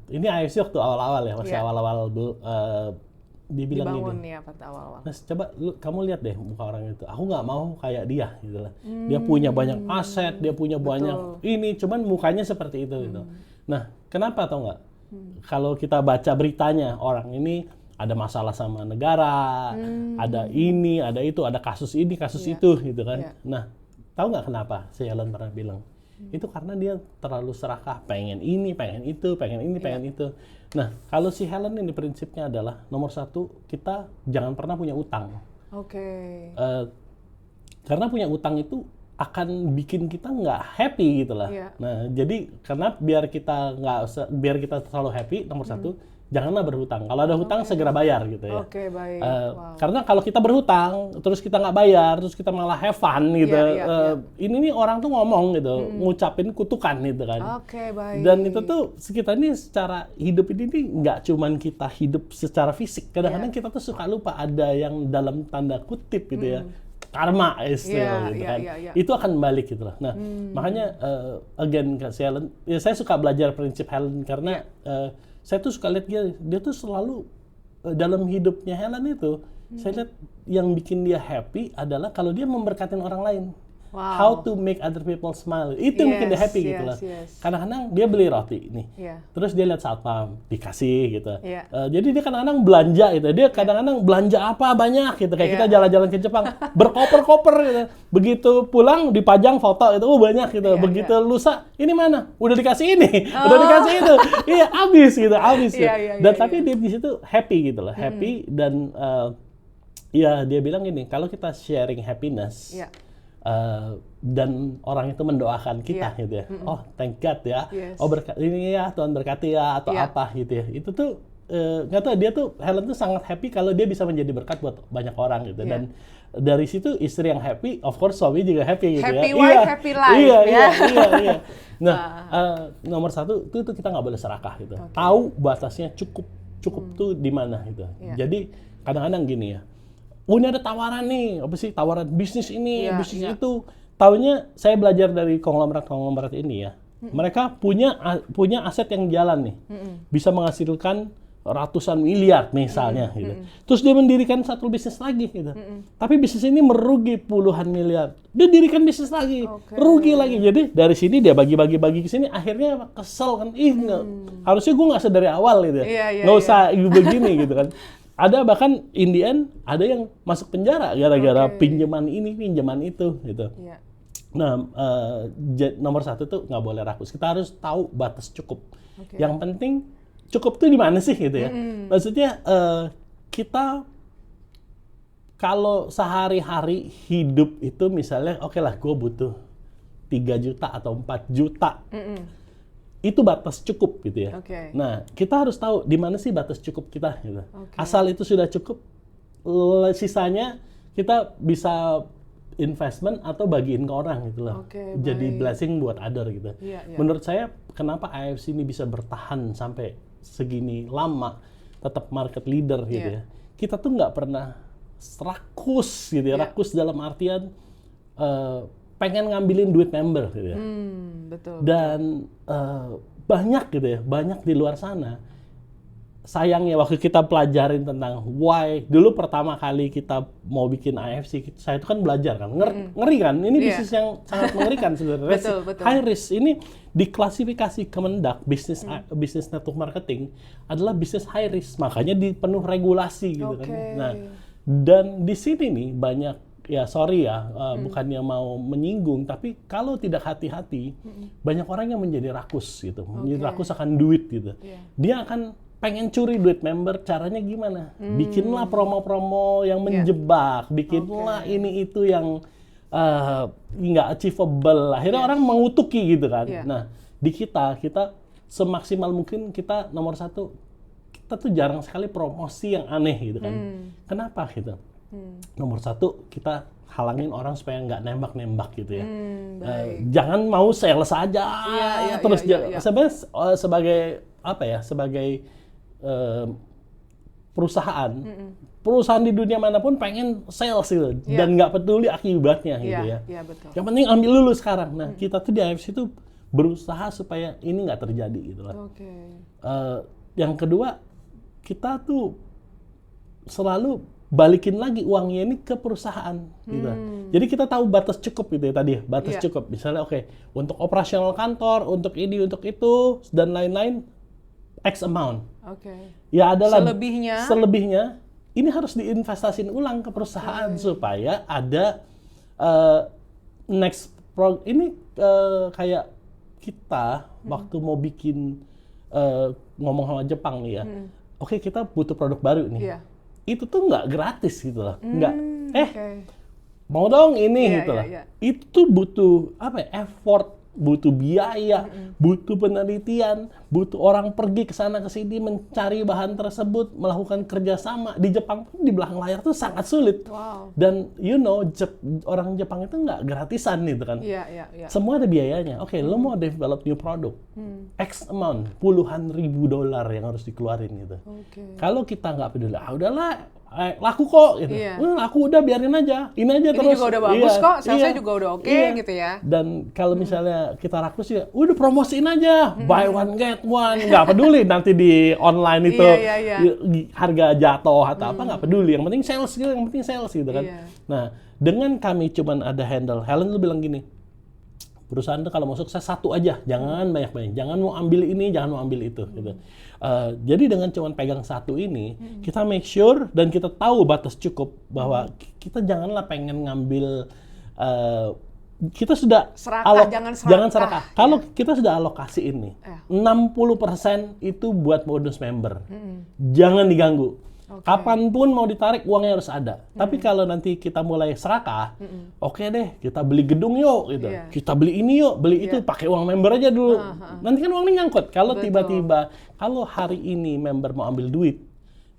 ini IFC waktu awal-awal ya, masih awal-awal dia bilang gini, Nes, coba kamu lihat deh muka orang itu, aku nggak mau kayak dia gitu lah. Dia punya banyak aset, dia punya banyak ini, cuman mukanya seperti itu gitu. Nah, kenapa tau nggak? Kalau kita baca beritanya, orang ini ada masalah sama negara, ada ini, ada itu, ada kasus ini, kasus itu gitu kan. Nah, tahu nggak kenapa? Si Helen pernah bilang, itu karena dia terlalu serakah, pengen ini, pengen itu, pengen ini, pengen itu. Nah, kalau si Helen ini prinsipnya adalah nomor satu, kita jangan pernah punya utang. Karena punya utang itu akan bikin kita nggak happy gitu lah. Nah, jadi karena biar kita terlalu happy, nomor satu, janganlah berhutang. Kalau ada hutang segera bayar gitu ya. Oke, baik. Karena kalau kita berhutang, terus kita nggak bayar, terus kita malah have fun gitu. Ini nih orang tuh ngomong gitu, ngucapin kutukan gitu kan. Oke, baik. Dan itu tuh kita ini secara hidup ini nih nggak cuman kita hidup secara fisik. Kadang-kadang kita tuh suka lupa ada yang dalam tanda kutip gitu ya. Karma istilah gitu kan. Itu akan balik gitu loh. Nah, makanya again Kak Helen, ya saya suka belajar prinsip Helen karena saya tuh suka lihat dia tuh selalu dalam hidupnya Helen itu, saya lihat yang bikin dia happy adalah kalau dia memberkatin orang lain. How to make other people smile. Itu yang bikin dia happy gitu loh. Kadang-kadang dia beli roti nih. Terus dia lihat satpam, dikasih gitu. Jadi dia kadang-kadang belanja gitu. Dia kadang-kadang belanja apa banyak gitu. Kayak kita jalan-jalan ke Jepang, berkoper-koper gitu. Begitu pulang dipajang foto itu, banyak gitu. Begitu lusa, ini mana? Udah dikasih ini, udah dikasih itu. Iya, habis gitu, habis. Dan tapi dia di situ happy gitu loh. Happy dan ya dia bilang gini, kalau kita sharing happiness, dan orang itu mendoakan kita gitu ya. Oh, thank God ya. Oh, ini ya Tuhan berkati ya atau apa gitu ya. Itu tuh nggak tahu, dia tuh Helen tuh sangat happy kalau dia bisa menjadi berkat buat banyak orang gitu. Dan dari situ istri yang happy, of course suami juga happy gitu happy ya. Wife, happy life. Iya. Nah, nomor satu itu kita nggak boleh serakah gitu. Tahu batasnya cukup tuh di mana gitu. Jadi kadang-kadang gini ya. Ini ada tawaran nih, apa sih tawaran bisnis ini, bisnis itu. Taunya saya belajar dari konglomerat ini ya. Mereka punya aset yang jalan nih, bisa menghasilkan ratusan miliar misalnya gitu. Terus dia mendirikan satu bisnis lagi gitu. Tapi bisnis ini merugi puluhan miliar. Dia dirikan bisnis lagi, rugi lagi. Jadi dari sini dia bagi ke sini, akhirnya kesel kan. Harusnya gue nggak dari awal gitu. Nggak usah begini gitu kan. Ada bahkan in the end ada yang masuk penjara gara-gara pinjaman ini, pinjaman itu gitu. Nah, nomor satu tuh nggak boleh rakus. Kita harus tahu batas cukup. Yang penting cukup tuh di mana sih gitu ya. Maksudnya kita kalau sehari-hari hidup itu misalnya oke lah gue butuh 3 juta atau 4 juta. Itu batas cukup gitu ya. Nah, kita harus tahu di mana sih batas cukup kita gitu. Asal itu sudah cukup, sisanya kita bisa investment atau bagiin ke orang gitu loh. Jadi blessing buat other gitu. Menurut saya kenapa AFC ini bisa bertahan sampai segini lama, tetap market leader gitu ya. Kita tuh nggak pernah rakus gitu ya. Rakus dalam artian pengen ngambilin duit member gitu ya. Dan banyak gitu ya, banyak di luar sana. Sayangnya waktu kita pelajarin tentang why, dulu pertama kali kita mau bikin AFC, saya itu kan belajar kan, ngeri kan, ini bisnis yang sangat mengerikan sebenarnya. High risk, ini diklasifikasi Kemendak, bisnis network marketing adalah bisnis high risk, makanya dipenuh regulasi gitu kan. Nah, dan di sini nih banyak, ya sorry ya, bukannya mau menyinggung, tapi kalau tidak hati-hati, banyak orang yang menjadi rakus gitu, menjadi rakus akan duit gitu. Dia akan pengen curi duit member, caranya gimana? Bikinlah promo-promo yang menjebak, bikinlah ini itu yang nggak achievable. Akhirnya orang mengutuki gitu kan. Nah, di kita semaksimal mungkin kita nomor satu, kita tuh jarang sekali promosi yang aneh gitu kan. Kenapa gitu? Nomor satu, kita halangin orang supaya nggak nembak-nembak gitu ya. Jangan mau sales aja terus. Sebenarnya sebagai apa ya? Sebagai perusahaan di dunia manapun pengen sales gitu dan nggak peduli akibatnya gitu ya. Yang penting ambil dulu sekarang. Nah, kita tuh di AFC itu berusaha supaya ini nggak terjadi gitu lah. Yang kedua, kita tuh selalu balikin lagi uangnya ini ke perusahaan gitu. Jadi kita tahu batas cukup gitu ya tadi, batas cukup. Misalnya untuk operasional kantor, untuk ini, untuk itu dan lain-lain X amount. Ya adalah selebihnya ini harus diinvestasiin ulang ke perusahaan supaya ada next ini kayak kita waktu mau bikin ngomong sama Jepang nih ya. Kita butuh produk baru nih. Itu tuh nggak gratis gitu loh, mau dong ini gitu loh. Itu butuh effort butuh biaya, butuh penelitian, butuh orang pergi ke sana ke sini mencari bahan tersebut, melakukan kerjasama. Di Jepang pun di belakang layar tuh sangat sulit. Wow. Dan orang Jepang itu nggak gratisan gitu kan. Iya. Semua ada biayanya. Oke, lo mau develop new product, X amount, puluhan ribu dolar yang harus dikeluarin gitu. Kalau kita nggak peduli, udahlah, laku kok gitu. Iya. Laku udah biarin aja. Ini aja Ini terus. juga udah bagus kok, salesnya juga udah oke gitu ya. Dan kalau misalnya kita rakus ya, udah promosiin aja, buy one get one, nggak peduli nanti di online itu Iya. harga jatuh atau apa nggak peduli. Yang penting sales gitu, yang penting sales gitu kan. Iya. Nah, dengan kami cuman ada handle, Helen lu bilang gini, perusahaan itu kalau mau sukses satu aja, jangan banyak-banyak, jangan mau ambil ini, jangan mau ambil itu gitu. Jadi dengan cuman pegang satu ini, kita make sure dan kita tahu batas cukup bahwa kita janganlah pengen ngambil kita sudah jangan serakah. Kalau kita sudah alokasi ini, 60% itu buat bonus member. Jangan diganggu. Kapanpun mau ditarik uangnya harus ada. Tapi kalau nanti kita mulai serakah, oke deh kita beli gedung yuk gitu. Kita beli ini yuk, beli itu pakai uang member aja dulu. Nanti kan uangnya nyangkut. Kalau tiba-tiba kalau hari ini member mau ambil duit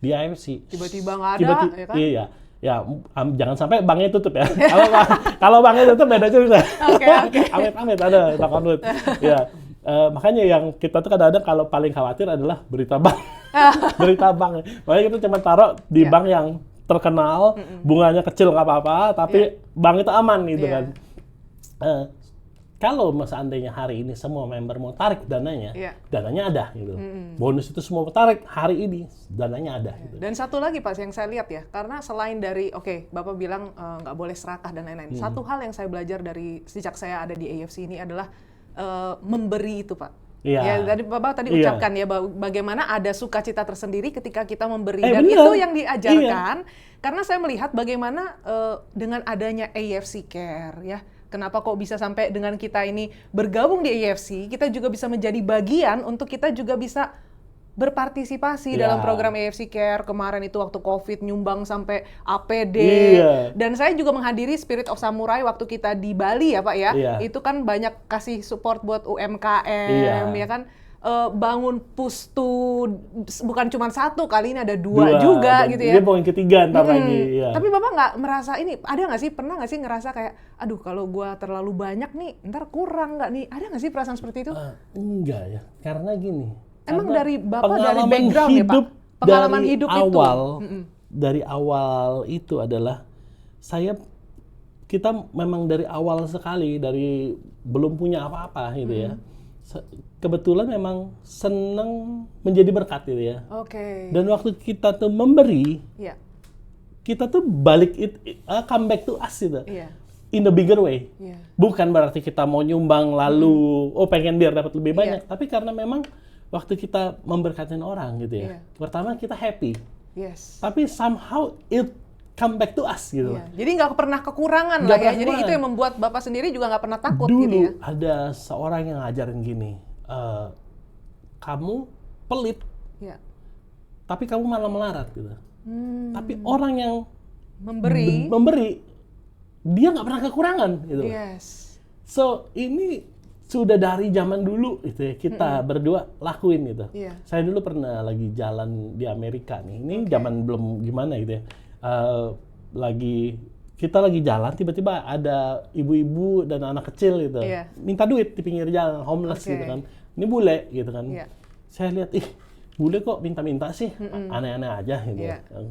di AFC, tiba-tiba nggak ada, ya kan? Iya. Ya, jangan sampai banknya tutup ya. Kalau banknya tutup beda cerita. Oke. Amit-amit ada takut duit. Ya. Makanya yang kita tuh kadang-kadang kalau paling khawatir adalah berita bank. Berita bank. Makanya kita cuma taruh di bank yang terkenal, bunganya kecil nggak apa-apa, tapi bank itu aman gitu kan. Kalau seandainya hari ini semua member mau tarik dananya, dananya ada gitu. Bonus itu semua tarik hari ini, dananya ada. Gitu. Dan satu lagi Pak yang saya lihat ya, karena selain dari Bapak bilang nggak boleh serakah dan lain-lain. Satu hal yang saya belajar dari sejak saya ada di AFC ini adalah memberi itu Pak. Ya, tadi Bapak tadi ucapkan ya bagaimana ada sukacita tersendiri ketika kita memberi dan bener. itu yang diajarkan karena saya melihat bagaimana dengan adanya AFC Care ya. Kenapa kok bisa sampai dengan kita ini bergabung di AFC, kita juga bisa menjadi bagian untuk kita juga bisa berpartisipasi dalam program AFC Care. Kemarin itu waktu COVID nyumbang sampai APD. Dan saya juga menghadiri Spirit of Samurai waktu kita di Bali ya Pak ya. Itu kan banyak kasih support buat UMKM ya kan. Bangun pustu bukan cuma satu, kali ini ada dua juga gitu ya. Dia poin ketiga ntar lagi. Tapi Bapak nggak merasa ini, ada nggak sih, pernah nggak sih ngerasa kayak, aduh kalau gua terlalu banyak nih, ntar kurang nggak nih? Ada nggak sih perasaan seperti itu? Enggak ya, karena gini. Emang dari Bapak dari background ya Pak? Pengalaman hidup awal, itu? Dari awal itu adalah, kita memang dari awal sekali, dari belum punya apa-apa gitu ya. Kebetulan memang senang menjadi berkat gitu ya. Dan waktu kita tuh memberi, kita tuh comeback to us gitu. In a bigger way. Bukan berarti kita mau nyumbang lalu pengen biar dapat lebih banyak, tapi karena memang waktu kita memberkatin orang gitu ya. Pertama kita happy. Tapi somehow it come back to us gitu. Jadi nggak pernah kekurangan lah ya. Jadi itu yang membuat Bapak sendiri juga nggak pernah takut dulu gitu ya. Ada seorang yang ngajarin gini, kamu pelit, tapi kamu malah melarat gitu. Tapi orang yang memberi, dia nggak pernah kekurangan gitu. So ini sudah dari zaman dulu gitu ya, kita berdua lakuin gitu. Saya dulu pernah lagi jalan di Amerika nih, ini zaman belum gimana gitu ya. Kita lagi jalan, tiba-tiba ada ibu-ibu dan anak kecil gitu, minta duit di pinggir jalan, homeless gitu kan. Ini bule gitu kan. Saya lihat, bule kok minta-minta sih, aneh-aneh aja gitu.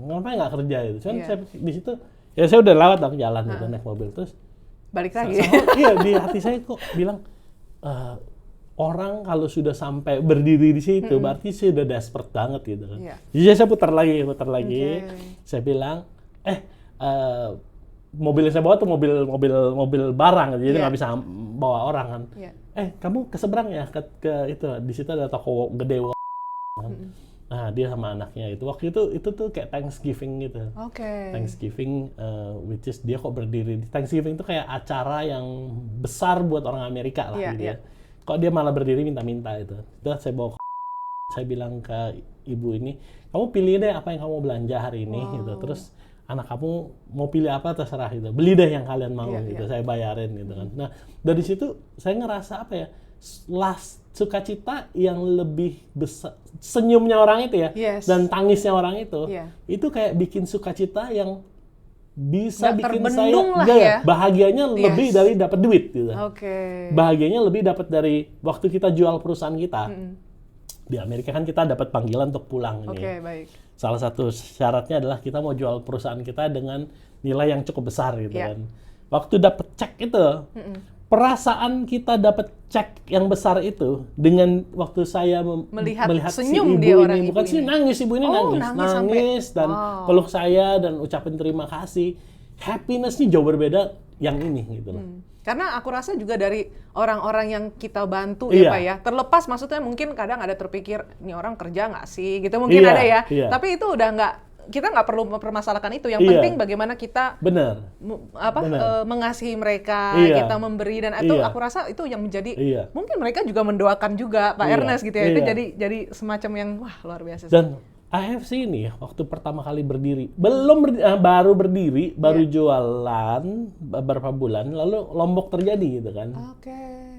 Ngapain nggak kerja gitu. Cuman saya di situ, ya saya udah lewat aku jalan gitu, naik mobil terus. Balik lagi. Iya, di hati saya kok bilang, orang kalau sudah sampai berdiri di situ, berarti sudah desperate banget gitu kan. Jadi saya putar lagi. Saya bilang, mobil yang saya bawa tuh mobil barang, jadi nggak bisa bawa orang kan. Kamu ke seberang ya ke itu, di situ ada toko gede kan. Nah dia sama anaknya itu waktu itu tuh kayak Thanksgiving gitu. Thanksgiving, which is dia kok berdiri di Thanksgiving itu kayak acara yang besar buat orang Amerika lah gitu ya. Kok dia malah berdiri minta-minta itu. Terus saya bilang ke ibu ini, kamu pilih deh apa yang kamu belanja hari ini gitu. Terus anak kamu mau pilih apa terserah gitu, beli deh yang kalian mau gitu, saya bayarin gitu kan. Nah dari situ saya ngerasa apa ya, sukacita yang lebih besar, senyumnya orang itu ya, dan tangisnya orang itu kayak bikin sukacita yang bisa bikin saya bahagianya lebih dari dapat duit gitu. Bahagianya lebih dapat dari waktu kita jual perusahaan kita. Di Amerika kan kita dapat panggilan untuk pulang ini. Baik. Salah satu syaratnya adalah kita mau jual perusahaan kita dengan nilai yang cukup besar gitu kan. Waktu dapat cek itu, perasaan kita dapat cek yang besar itu dengan waktu saya melihat senyum si ibu ini, bukan sih nangis, ibu ini nangis dan peluk saya dan ucapin terima kasih. Happiness-nya jauh berbeda yang ini gitu loh. Karena aku rasa juga dari orang-orang yang kita bantu ya Pak ya, terlepas maksudnya mungkin kadang ada terpikir, ini orang kerja nggak sih, gitu mungkin ada ya. Tapi itu udah nggak, kita nggak perlu mempermasalahkan itu. Yang penting bagaimana kita mengasihi mereka, kita memberi, dan itu aku rasa itu yang menjadi, mungkin mereka juga mendoakan juga Pak Ernest gitu ya. Itu jadi semacam yang wah luar biasa. Dan AFC ini waktu pertama kali berdiri, baru berdiri, baru jualan beberapa bulan, lalu Lombok terjadi gitu kan.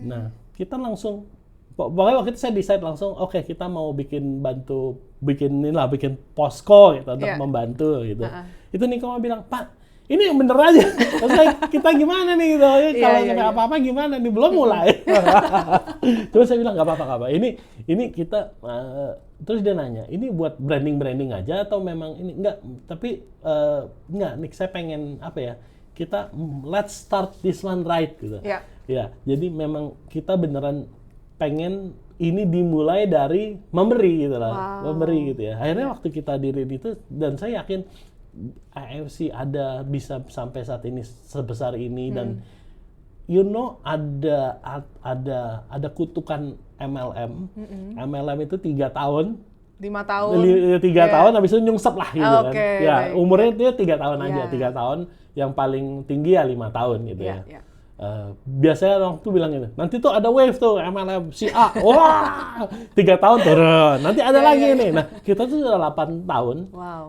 Nah, kita langsung, pokoknya waktu itu saya decide langsung, kita mau bikin posko gitu untuk membantu gitu. Itu Niko bilang, Pak, ini yang bener aja. Kita gimana nih gitu. Kalau sampai apa-apa gimana nih, belum mulai. Terus saya bilang nggak apa-apa. Ini kita terus dia nanya, ini buat branding aja atau memang ini enggak? Tapi enggak, Nick, saya pengen apa ya? Kita let's start this one right gitu. Ya, jadi memang kita beneran pengen ini dimulai dari memberi gitu lah, memberi gitu ya. Akhirnya waktu kita diriin itu, dan saya yakin AFC bisa sampai saat ini sebesar ini, dan ada kutukan MLM. MLM itu 3 tahun, 5 tahun, 3 tahun habis itu nyungsep lah gitu kan. Ya, umurnya dia 3 tahun aja, 3 tahun, yang paling tinggi ya 5 tahun gitu ya. Biasanya orang tuh bilang gitu, nanti tuh ada wave tuh MLM si A, wah 3 tahun turun, nanti ada lagi nih. Nah kita tuh sudah 8 tahun,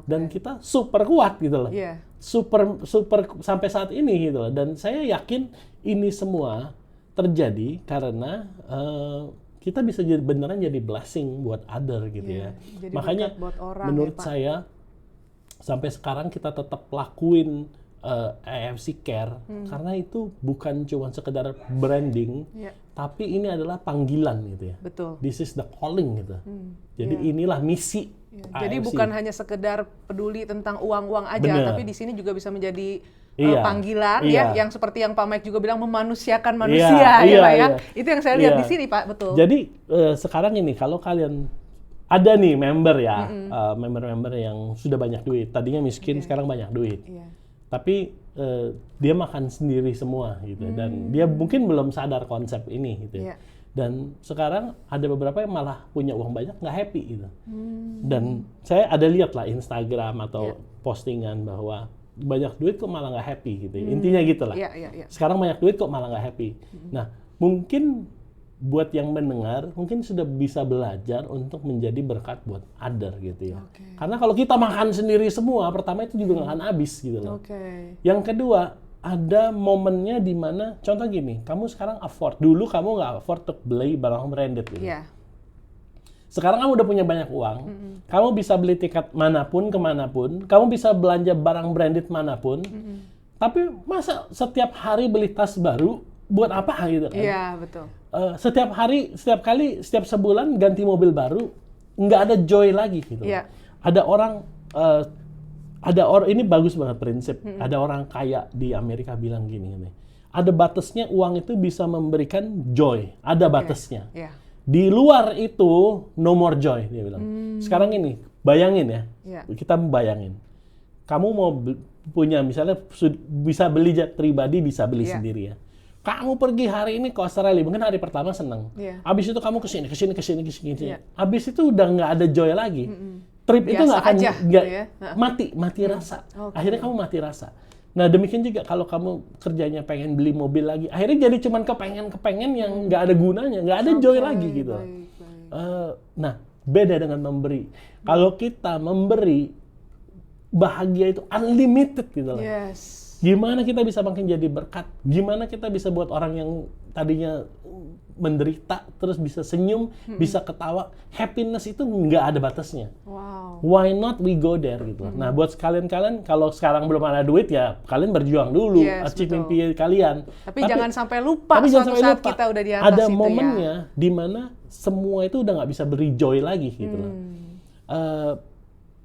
dan kita super kuat gitu loh, super sampai saat ini gitu loh. Dan saya yakin ini semua terjadi karena kita bisa beneran jadi blessing buat other gitu ya. Makanya menurut saya sampai sekarang kita tetap lakuin AFC Care karena itu bukan cuma sekedar branding, tapi ini adalah panggilan gitu ya. Betul. This is the calling gitu. Jadi inilah misi. Jadi bukan hanya sekedar peduli tentang uang-uang aja, tapi di sini juga bisa menjadi panggilan yang seperti yang Pak Mike juga bilang, memanusiakan manusia Pak ya. Itu yang saya lihat di sini Pak, betul. Jadi sekarang ini kalau kalian ada nih member ya, member-member yang sudah banyak duit, tadinya miskin sekarang banyak duit. Tapi dia makan sendiri semua gitu, dan dia mungkin belum sadar konsep ini gitu. Dan sekarang ada beberapa yang malah punya uang banyak nggak happy gitu. Dan saya ada lihat lah Instagram atau postingan bahwa banyak duit kok malah nggak happy gitu. Intinya gitulah. Sekarang banyak duit kok malah nggak happy. Nah mungkin buat yang mendengar mungkin sudah bisa belajar untuk menjadi berkat buat other gitu ya. Karena kalau kita makan sendiri semua, pertama itu juga nggak akan habis gitu loh. Yang kedua, ada momennya di mana, contoh gini, kamu sekarang afford, dulu kamu nggak afford untuk beli barang branded gitu. Sekarang kamu udah punya banyak uang, kamu bisa beli tiket manapun, kemanapun, kamu bisa belanja barang branded manapun, tapi masa setiap hari beli tas baru, buat apa gitu kan? Iya, betul. Setiap hari, setiap sebulan ganti mobil baru, nggak ada joy lagi gitu. Ada orang, ini bagus banget prinsip. Ada orang kaya di Amerika bilang gini, ada batasnya uang itu bisa memberikan joy, ada batasnya. Di luar itu no more joy, dia bilang. Sekarang ini, bayangin ya, kita bayangin. Kamu mau punya misalnya bisa beli jet pribadi, bisa beli sendiri ya. Kamu pergi hari ini ke Australia, mungkin hari pertama seneng. Habis itu kamu kesini. Habis itu udah nggak ada joy lagi. Trip biasa itu nggak akan mati rasa. Akhirnya kamu mati rasa. Nah demikian juga kalau kamu kerjanya pengen beli mobil lagi, akhirnya jadi cuman kepengen yang nggak ada gunanya, nggak ada joy lagi gitu. Nah beda dengan memberi. Kalau kita memberi, bahagia itu unlimited gitu loh. Yes. Gimana kita bisa makin jadi berkat? Gimana kita bisa buat orang yang tadinya menderita terus bisa senyum, bisa ketawa? Happiness itu nggak ada batasnya. Wow. Why not we go there gitu. Nah, buat kalian kalau sekarang belum ada duit ya kalian berjuang dulu, achieve mimpi kalian. Tapi jangan sampai lupa suatu saat kita udah di atas ada itu momennya di mana semua itu udah nggak bisa beri joy lagi gitu loh.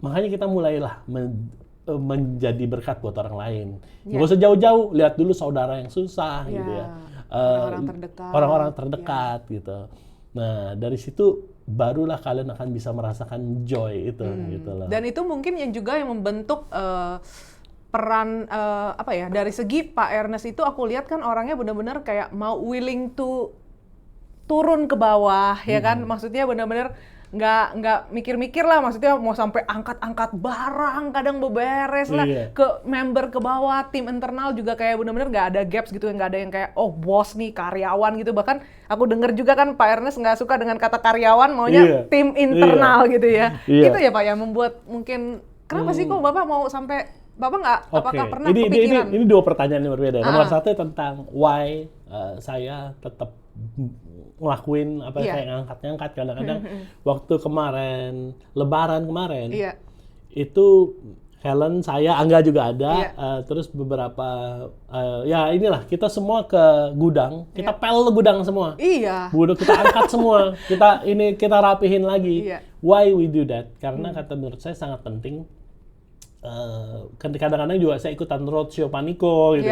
Makanya kita mulailah menjadi berkat buat orang lain. Nggak usah jauh-jauh, lihat dulu saudara yang susah gitu ya. Orang-orang terdekat gitu. Nah, dari situ barulah kalian akan bisa merasakan joy itu gitu loh. Dan itu mungkin yang juga yang membentuk peran dari segi Pak Ernest itu aku lihat kan orangnya benar-benar kayak mau willing to turun ke bawah ya kan. Maksudnya benar-benar nggak mikir-mikir lah, maksudnya mau sampai angkat-angkat barang kadang beberes lah ke member ke bawah, tim internal juga kayak benar-benar nggak ada gaps gitu, nggak ada yang kayak oh bos nih karyawan gitu. Bahkan aku dengar juga kan Pak Ernest nggak suka dengan kata karyawan, maunya tim internal gitu ya. Itu ya Pak yang membuat mungkin kenapa sih kok Bapak mau sampai Bapak nggak apakah pernah kepikiran? Ini dua pertanyaan yang berbeda. Nomor satu tentang why saya tetap ngelakuin kayak ngangkat-ngangkat kadang-kadang. Waktu kemarin Lebaran kemarin itu Helen, saya, Angga juga ada, terus beberapa inilah kita semua ke gudang, kita pel gudang semua. Gudang kita angkat semua, kita rapihin lagi. Why we do that? Karena kata menurut saya sangat penting. Kadang-kadang juga saya ikutan roadshow Paniko gitu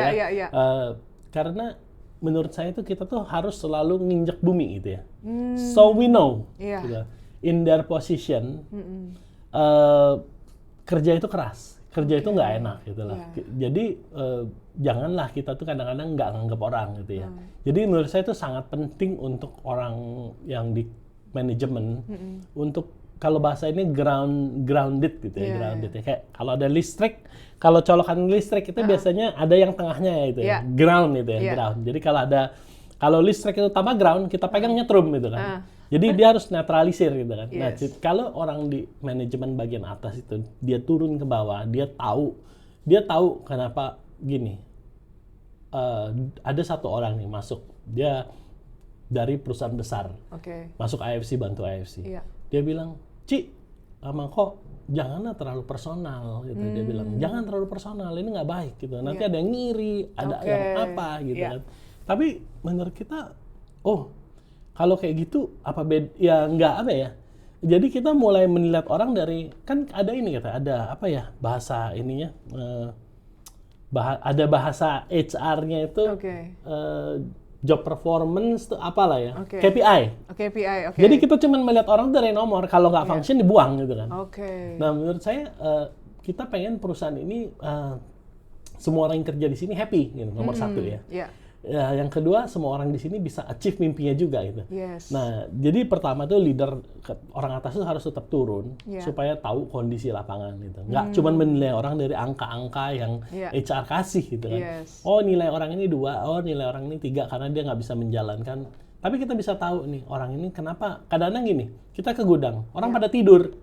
karena menurut saya itu kita tuh harus selalu nginjek bumi gitu ya. So we know gitu. In their position kerja itu keras, kerja itu nggak enak gitu lah. Jadi janganlah kita tuh kadang-kadang nggak nganggap orang gitu ya. Jadi menurut saya itu sangat penting untuk orang yang di manajemen untuk kalau bahasa ini grounded gitu ya, grounded ya. Kayak kalau ada listrik, kalau colokan listrik itu biasanya ada yang tengahnya ya itu ya, ground gitu ya, ground. Jadi kalau listrik itu tambah ground, kita pegang nyetrum gitu kan. Jadi dia harus netralisir gitu kan. Nah, kalau orang di manajemen bagian atas itu dia turun ke bawah, dia tahu kenapa gini. Ada satu orang nih masuk, dia dari perusahaan besar, masuk AFC, bantu AFC. Dia bilang, Ci, kok janganlah terlalu personal gitu. Dia bilang, jangan terlalu personal, ini nggak baik gitu. Nanti ada yang ngiri, ada yang apa gitu kan. Tapi menurut kita, kalau kayak gitu ya nggak apa ya. Jadi kita mulai melihat orang dari, kan ada ini ada bahasa ininya, ada bahasa HR-nya itu job performance itu apalah ya, KPI. Jadi kita cuma melihat orang dari nomor, kalau nggak function dibuang gitu kan. Nah menurut saya kita pengen perusahaan ini semua orang yang kerja di sini happy gitu, nomor satu ya. Yang kedua semua orang di sini bisa achieve mimpinya juga gitu. Nah jadi pertama tuh leader orang atas itu harus tetap turun supaya tahu kondisi lapangan gitu. Nggak cuma menilai orang dari angka-angka yang HR kasih gitu kan. Oh nilai orang ini 2, oh nilai orang ini 3 karena dia nggak bisa menjalankan. Tapi kita bisa tahu nih orang ini kenapa. Kadang-kadang gini, kita ke gudang, orang pada tidur.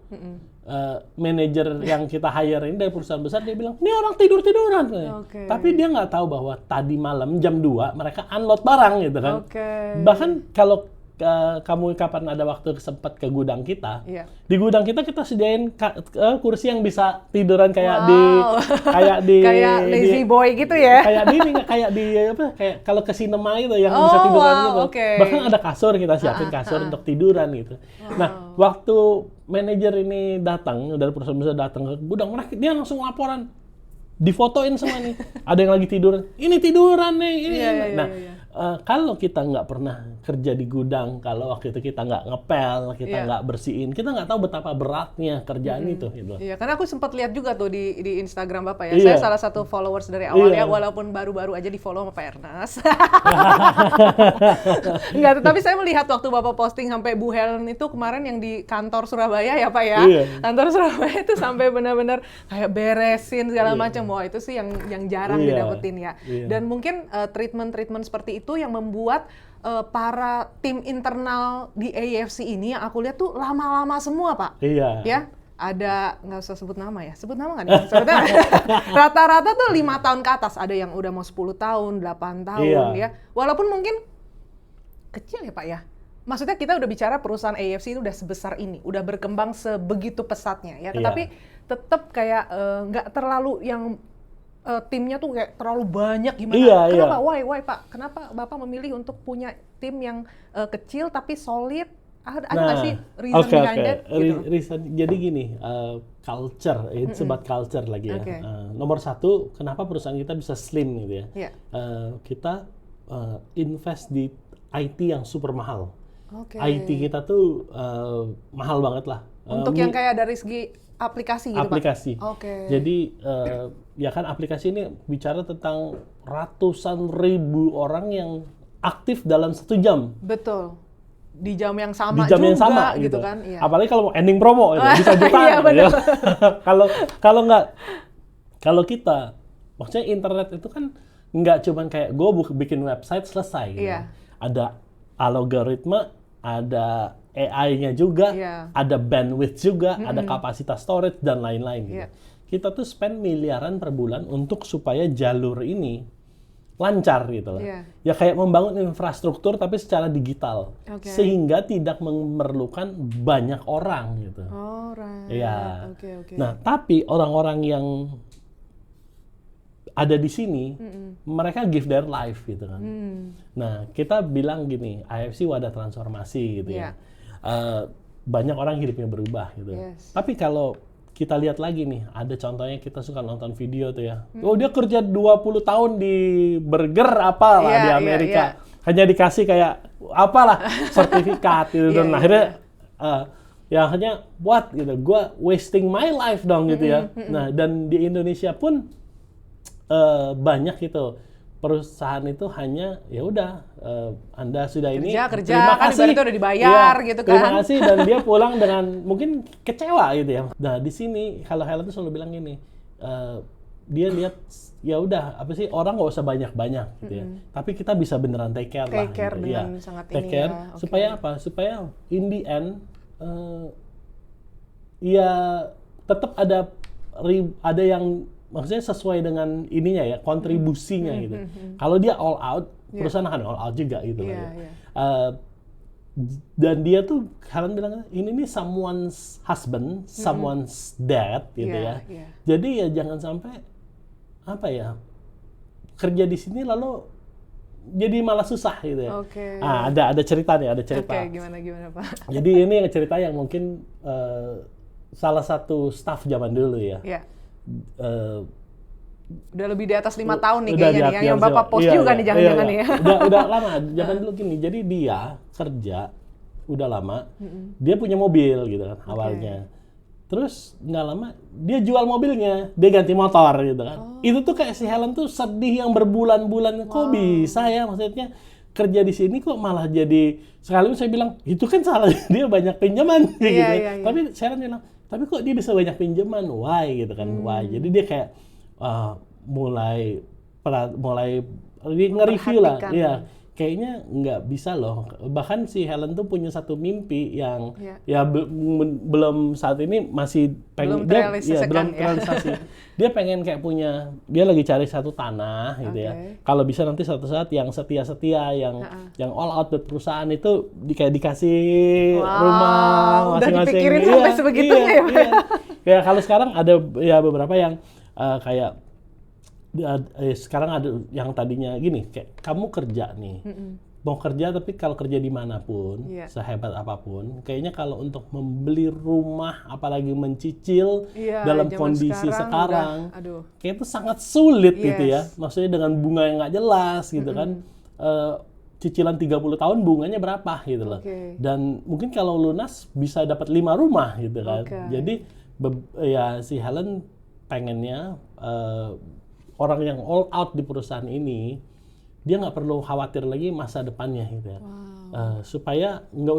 Manajer yang kita hire ini dari perusahaan besar dia bilang, ini orang tidur-tiduran. Tapi dia nggak tahu bahwa tadi malam jam 2 mereka unload barang gitu kan. Bahkan kalau kamu kapan ada waktu sempat ke gudang kita, di gudang kita sediain kursi yang bisa tiduran kayak kayak lazy boy gitu ya. Kayak kalau ke sinema gitu yang bisa tiduran gitu. Bahkan ada kasur, kita siapin kasur untuk tiduran gitu. Nah, waktu manajer ini datang dari perusahaan besar datang ke gudang, dia langsung laporan. Difotoin semua nih. Ada yang lagi tiduran. Ini tiduran nih, ini. Kalau kita nggak pernah kerja di gudang, kalau waktu itu kita nggak ngepel, kita nggak bersihin, kita nggak tahu betapa beratnya kerjaan itu. Gitu. Iya, karena aku sempat lihat juga tuh di Instagram Bapak ya. Saya salah satu followers dari awal ya, walaupun baru-baru aja di follow sama Pak Ernest. Enggak, tetapi saya melihat waktu Bapak posting sampai Bu Helen itu kemarin yang di kantor Surabaya ya Pak ya. Kantor Surabaya itu sampai benar-benar kayak beresin segala macam. Wah, itu sih yang jarang didapetin ya. Dan mungkin treatment-treatment seperti itu yang membuat para tim internal di AFC ini yang aku lihat tuh lama-lama semua Pak. Ya, ada, nggak usah sebut nama ya, sebut nama nggak nih? Sebut nama. Rata-rata tuh 5 tahun ke atas, ada yang udah mau 10 tahun, 8 tahun ya. Walaupun mungkin kecil ya Pak ya. Maksudnya kita udah bicara perusahaan AFC itu udah sebesar ini, udah berkembang sebegitu pesatnya ya. Tetapi tetap kayak nggak terlalu yang timnya tuh kayak terlalu banyak gimana? Kenapa? Why Pak? Kenapa Bapak memilih untuk punya tim yang kecil tapi solid? Ada nggak sih reason behind that? Reason, jadi gini, culture, it's about culture lagi ya. Nomor satu, kenapa perusahaan kita bisa slim gitu ya? Kita invest di IT yang super mahal. IT kita tuh mahal banget lah. Untuk yang kayak dari segi aplikasi gitu aplikasi. Pak? Jadi ya kan aplikasi ini bicara tentang ratusan ribu orang yang aktif dalam 1 jam. Betul. Di jam yang sama di jam juga, yang sama gitu kan. Iya. Apalagi kalau ending promo itu bisa jutaan. Iya, ya. Kalau kita maksudnya internet itu kan nggak cuman kayak gue bikin website selesai gitu. Ada algoritma, ada AI-nya juga, ada bandwidth juga, ada kapasitas storage dan lain-lain gitu. Kita tuh spend miliaran per bulan untuk supaya jalur ini lancar gitu loh. Ya kayak membangun infrastruktur tapi secara digital. Sehingga tidak memerlukan banyak orang gitu. Nah, tapi orang-orang yang ada di sini, mereka give their life gitu kan. Nah, kita bilang gini, AFC wadah transformasi gitu ya. Banyak orang hidupnya berubah gitu. Tapi kalau kita lihat lagi nih, ada contohnya kita suka nonton video tuh ya. Oh, dia kerja 20 tahun di burger apalah di Amerika. Hanya dikasih kayak apalah sertifikat gitu dan akhirnya ya hanya what gitu. Gua wasting my life dong gitu ya. Nah, dan di Indonesia pun banyak gitu. Perusahaan itu hanya ya udah Anda sudah kerja terima kan kasih itu udah dibayar gitu kan. Terima kasih dan dia pulang dengan mungkin kecewa gitu ya. Nah, di sini kalau Helen tuh selalu bilang gini, dia lihat ya udah apa sih orang nggak usah banyak-banyak gitu ya. Tapi kita bisa beneran take care lah. Take care gitu. dengan sangat take ini care ya. Supaya apa? Supaya in the end ya tetap ada yang maksudnya sesuai dengan ininya ya, kontribusinya gitu. Kalau dia all out, perusahaan akan all out juga gitu loh. Dan dia tuh, Helen bilang, ini nih someone's husband, someone's dad gitu ya. Jadi ya jangan sampai apa ya, kerja di sini lalu jadi malah susah gitu ya. Ada cerita nih, ada cerita. Gimana Pak? Jadi ini cerita yang mungkin salah satu staff zaman dulu ya. Udah lebih di atas 5 tahun nih kayaknya nih, yang Bapak post juga nih jangan-jangan nih ya. Udah lama, zaman dulu gini. Jadi dia kerja udah lama, dia punya mobil gitu kan awalnya. Terus nggak lama dia jual mobilnya, dia ganti motor gitu kan. Itu tuh kayak si Helen tuh sedih yang berbulan-bulan, kok bisa ya, maksudnya kerja di sini kok malah jadi, sekali saya bilang itu kan salah dia banyak pinjaman gitu. Tapi saya bilang, tapi kok dia bisa banyak pinjaman, why gitu kan, why. Jadi dia kayak mulai nge-review lah, kayaknya nggak bisa loh. Bahkan si Helen tuh punya satu mimpi yang belum saat ini masih pengen belum terrealisasi. Dia pengen kayak punya, dia lagi cari satu tanah gitu ya. Kalau bisa nanti suatu saat yang setia-setia, yang all out buat perusahaan itu dikasih rumah masing-masing. Udah dipikirin sampai sebegitunya ya. Ya kalau sekarang ada ya beberapa yang kayak sekarang ada yang tadinya gini, kayak kamu kerja nih, mau kerja tapi kalau kerja dimanapun, sehebat apapun, kayaknya kalau untuk membeli rumah, apalagi mencicil dalam kondisi sekarang kayak itu sangat sulit gitu ya. Maksudnya dengan bunga yang nggak jelas gitu kan, cicilan 30 tahun bunganya berapa gitu loh. Dan mungkin kalau lunas bisa dapat 5 rumah gitu kan. Jadi ya si Helen pengennya orang yang all out di perusahaan ini, dia nggak perlu khawatir lagi masa depannya gitu ya. supaya nggak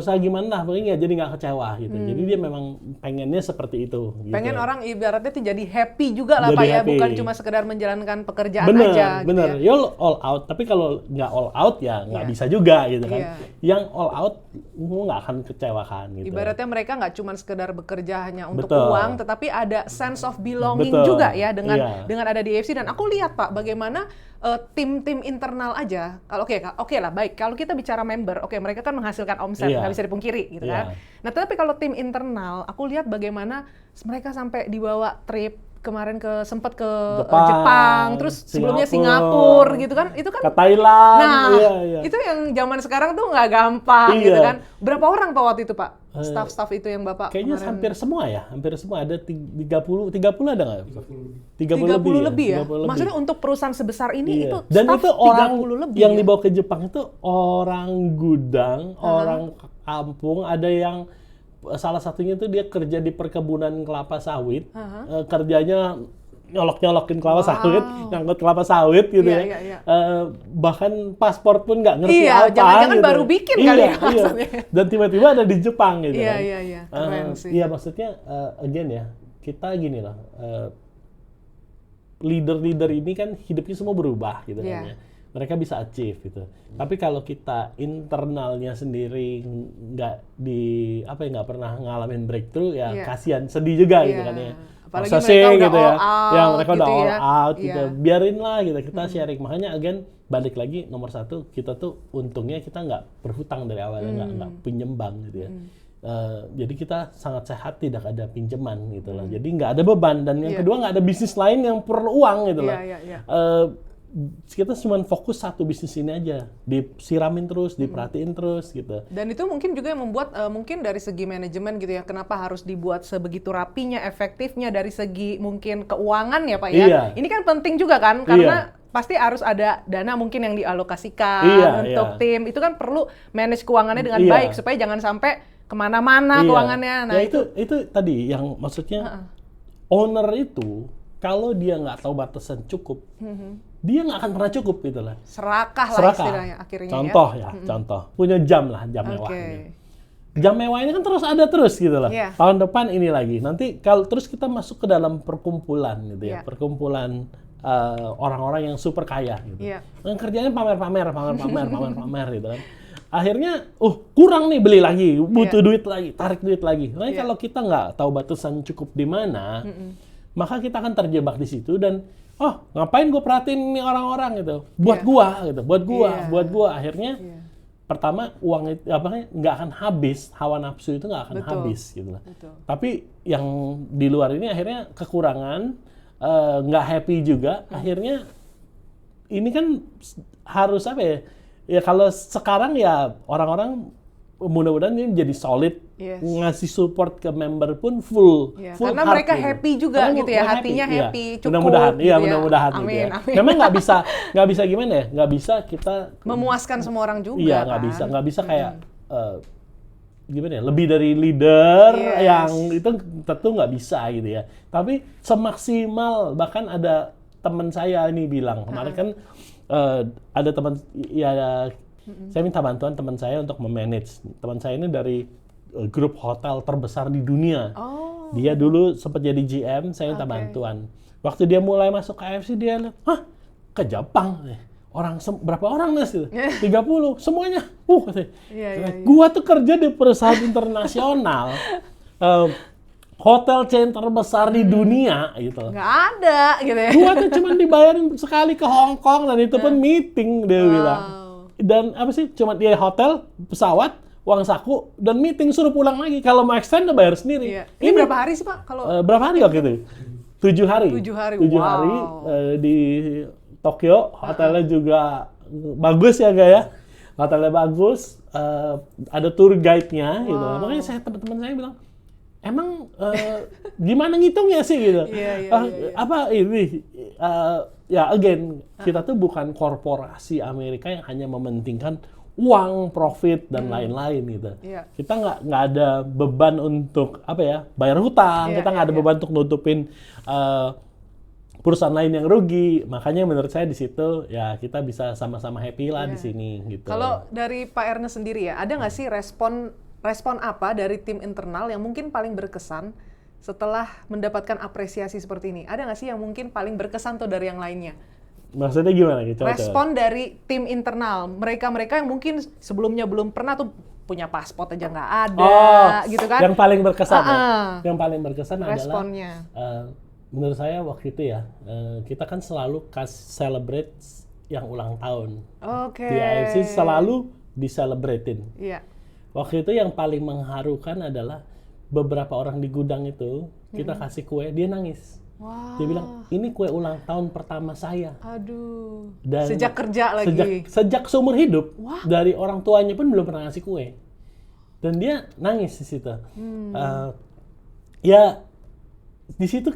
usah gimana lah, pokoknya jadi nggak kecewa gitu. Jadi dia memang pengennya seperti itu. Gitu. Pengen orang ibaratnya tuh jadi happy juga lah jadi Pak ya, happy. bukan cuma sekedar menjalankan pekerjaan bener, aja. Bener, gitu ya. ya all out. Tapi kalau nggak all out ya nggak bisa juga gitu kan. Yang all out nggak akan kecewakan gitu. Ibaratnya mereka nggak cuma sekedar bekerja hanya untuk Betul. uang, tetapi ada sense of belonging Betul. juga ya dengan ada di AFC. Dan aku lihat Pak bagaimana tim-tim internal aja. Kalau oke lah baik. Kalau kita bicara member, oke mereka kan menghasilkan omset, nggak bisa dipungkiri gitu kan. Nah tetapi kalau tim internal, aku lihat bagaimana mereka sampai dibawa trip kemarin sempat ke Jepang, terus sebelumnya Singapura gitu kan, itu kan ke Thailand. Nah, itu yang zaman sekarang tuh nggak gampang gitu kan. Berapa orang Pak waktu itu Pak? Staff-staff itu yang Bapak kayaknya kemarin... hampir semua ada 30 ada nggak? 30 lebih ya? Maksudnya untuk perusahaan sebesar ini itu dan staff itu orang 30 lebih yang ya? dibawa ke Jepang itu orang gudang, orang kampung, ada yang salah satunya tuh dia kerja di perkebunan kelapa sawit, kerjanya nyolok-nyolokin kelapa sawit, ngangkut kelapa sawit gitu ya. Bahkan paspor pun nggak ngerti apa. Jangan-jangan gitu. baru bikin kali ya. Dan tiba-tiba ada di Jepang gitu kan. Iya, keren sih. Iya maksudnya again ya, kita gini loh, leader-leader ini kan hidupnya semua berubah gitu kan ya. Mereka bisa achieve gitu. Tapi kalau kita internalnya sendiri nggak pernah ngalamin breakthrough ya kasihan, sedih juga gitu kan ya. Apalagi mereka udah gitu all ya. out, Ya mereka gitu udah all ya. out gitu. Biarin lah gitu, kita sharing. Makanya again balik lagi nomor satu, kita tuh untungnya kita nggak berhutang dari awalnya, nggak pinjem bank gitu ya. Jadi kita sangat sehat, tidak ada pinjaman gitu loh. Jadi nggak ada beban, dan yang kedua nggak ada bisnis lain yang perlu uang gitu loh. Kita cuma fokus satu bisnis ini aja, disiramin terus, diperhatiin terus gitu. Dan itu mungkin juga yang membuat mungkin dari segi manajemen gitu ya, kenapa harus dibuat sebegitu rapinya, efektifnya dari segi mungkin keuangan ya Pak ya. Ini kan penting juga kan, karena pasti harus ada dana mungkin yang dialokasikan untuk tim. Itu kan perlu manage keuangannya dengan baik supaya jangan sampai kemana-mana keuangannya. Nah ya itu tadi yang maksudnya owner itu kalau dia nggak tahu batasan cukup, dia nggak akan pernah cukup gitu lah. Serakah lah istilahnya akhirnya. Contoh contoh punya jam mewah. Jam mewah ini kan terus ada terus gitu loh. Tahun depan ini lagi. Nanti kalau terus kita masuk ke dalam perkumpulan gitu ya, perkumpulan orang-orang yang super kaya gitu. Yang kerjanya pamer gitu kan. Akhirnya, kurang nih, beli lagi, butuh duit lagi, tarik duit lagi. Nah, kalau kita nggak tahu batasan cukup di mana, maka kita akan terjebak di situ dan ngapain gue perhatiin ini orang-orang gitu, buat gua. Akhirnya pertama uang itu nggak akan habis, hawa nafsu itu nggak akan habis gitu lah. Tapi yang di luar ini akhirnya kekurangan, nggak happy juga. Akhirnya ini kan harus apa ya? Ya kalau sekarang ya orang-orang mudah-mudahan ini jadi solid, ngasih support ke member pun full karena mereka gitu. Happy juga gitu ya, hatinya happy, cukup. Mudah-mudahan, gitu mudah-mudahan. Amin, gitu ya. amin. Memang nggak bisa gimana ya, nggak bisa kita memuaskan semua orang juga. Iya, nggak bisa kayak gimana ya, lebih dari leader yang itu tentu nggak bisa gitu ya. Tapi semaksimal, bahkan ada teman saya ini bilang kemarin kan. Ada teman saya minta bantuan teman saya untuk memanage. Teman saya ini dari grup hotel terbesar di dunia. Dia dulu sempat jadi GM, saya minta bantuan. Waktu dia mulai masuk ke AFC, dia lihat, ke Jepang. Berapa orang Nes itu? 30, semuanya. Gua tuh kerja di perusahaan internasional. Hotel chain terbesar di dunia gitu. Nggak ada gitu ya. Gua tuh cuma dibayarin sekali ke Hong Kong dan itu pun meeting dia bilang. Dan apa sih? Cuma dia hotel, pesawat, uang saku dan meeting, suruh pulang lagi. Kalau mau extend udah bayar sendiri. Ini berapa hari sih Pak? Kalau berapa hari waktu itu? 7 hari. 7 hari. 7 hari di Tokyo. Hotelnya juga bagus ya ya. Hotelnya bagus. Ada tour guide-nya gitu. Makanya teman-teman saya bilang, emang gimana ngitungnya sih gitu? Apa ini? Again, kita tuh bukan korporasi Amerika yang hanya mementingkan uang, profit dan lain-lain gitu. Kita nggak ada beban untuk bayar hutang. Kita nggak ada beban untuk nutupin perusahaan lain yang rugi. Makanya menurut saya di situ ya kita bisa sama-sama happy lah di sini gitu. Kalau dari Pak Ernest sendiri ya, ada nggak sih respon apa dari tim internal yang mungkin paling berkesan setelah mendapatkan apresiasi seperti ini? Ada nggak sih yang mungkin paling berkesan tuh dari yang lainnya? Maksudnya gimana gitu? Respon dari tim internal, mereka yang mungkin sebelumnya belum pernah tuh punya paspor aja nggak ada, gitu kan? Yang paling berkesan, yang paling berkesan responnya adalah menurut saya waktu itu ya kita kan selalu celebrate yang ulang tahun. Di AFC selalu di-celebratein. Iya. Waktu itu yang paling mengharukan adalah beberapa orang di gudang itu kita kasih kue, dia nangis. Wow. Dia bilang, ini kue ulang tahun pertama saya. Aduh. Dan sejak kerja lagi. Sejak seumur hidup, dari orang tuanya pun belum pernah ngasih kue. Dan dia nangis di situ. Ya, di situ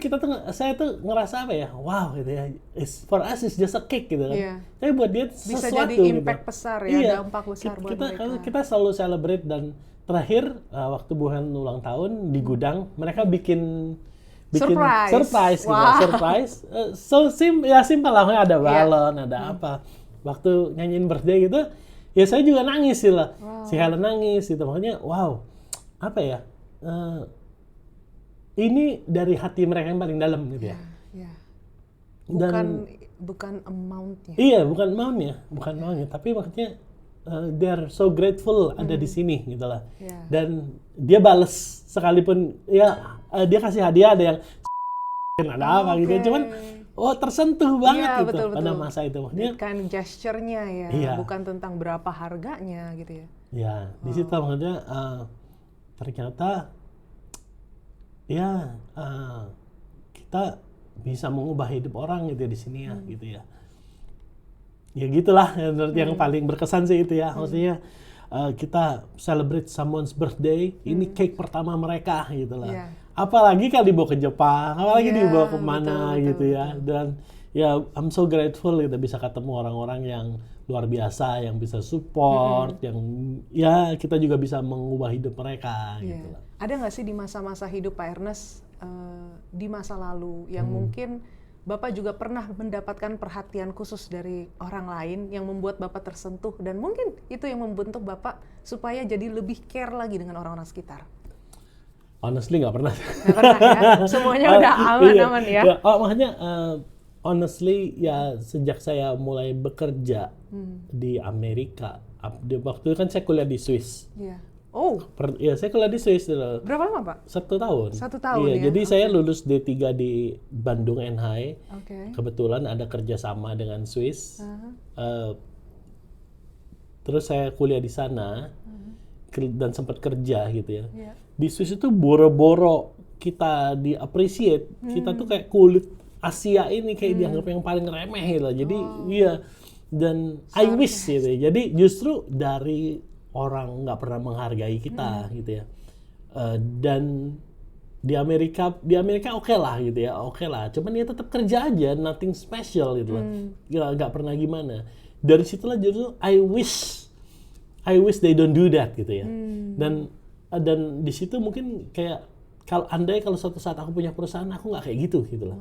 saya tuh ngerasa apa ya, wow gitu ya. For us it's just a cake gitu kan. Yeah. Tapi buat dia sesuatu bisa jadi impact gitu. besar ya, dampak besar buat Kita selalu celebrate dan terakhir waktu Buhan ulang tahun di gudang, mereka bikin surprise gitu, surprise. Simple lah, ada balon, ada apa. Waktu nyanyiin birthday gitu, ya saya juga nangis sih lah. Si Helen nangis gitu, makanya wow, apa ya? Ini dari hati mereka yang paling dalam gitu ya. Bukan amount-nya. Iya, bukan amount-nya, tapi maksudnya they're so grateful ada di sini gitu lah. Dan dia bales sekalipun ya dia kasih hadiah, ada yang ada apa gitu, cuman tersentuh banget gitu betul. Pada masa itu. Maksudnya kan gesture-nya ya, bukan tentang berapa harganya gitu ya. Ya, di situ maksudnya ternyata ya kita bisa mengubah hidup orang gitu ya di sini ya, gitu ya. Ya gitulah yang paling berkesan sih itu ya, maksudnya kita celebrate someone's birthday, ini cake pertama mereka gitu lah. Apalagi kalau dibawa ke Jepang, apalagi dibawa kemana gitu ya. Dan ya I'm so grateful kita bisa ketemu orang-orang yang luar biasa, yang bisa support, yang ya kita juga bisa mengubah hidup mereka gitu lah. Ada nggak sih di masa-masa hidup Pak Ernest di masa lalu yang mungkin Bapak juga pernah mendapatkan perhatian khusus dari orang lain yang membuat Bapak tersentuh dan mungkin itu yang membentuk Bapak supaya jadi lebih care lagi dengan orang-orang sekitar? Honestly nggak pernah. Nggak pernah ya? Semuanya udah aman-aman ya? Makanya honestly ya sejak saya mulai bekerja di Amerika, waktu itu kan saya kuliah di Swiss. Saya kuliah di Swiss dulu. Berapa lama Pak? 1 tahun. 1 tahun ya? Jadi saya lulus D3 di Bandung NHI. Kebetulan ada kerjasama dengan Swiss. Terus saya kuliah di sana dan sempat kerja gitu ya. Di Swiss itu boro-boro kita di-appreciate. Kita tuh kayak kulit Asia ini kayak dianggap yang paling remeh gitu. Jadi dan I wish gitu ya. Jadi justru dari orang nggak pernah menghargai kita gitu ya. Dan di Amerika oke lah gitu ya, oke lah. Cuman dia tetap kerja aja, nothing special gitu lah. Nggak pernah gimana. Dari situlah justru I wish they don't do that gitu ya. Dan di situ mungkin kayak kalau suatu saat aku punya perusahaan, aku nggak kayak gitu lah.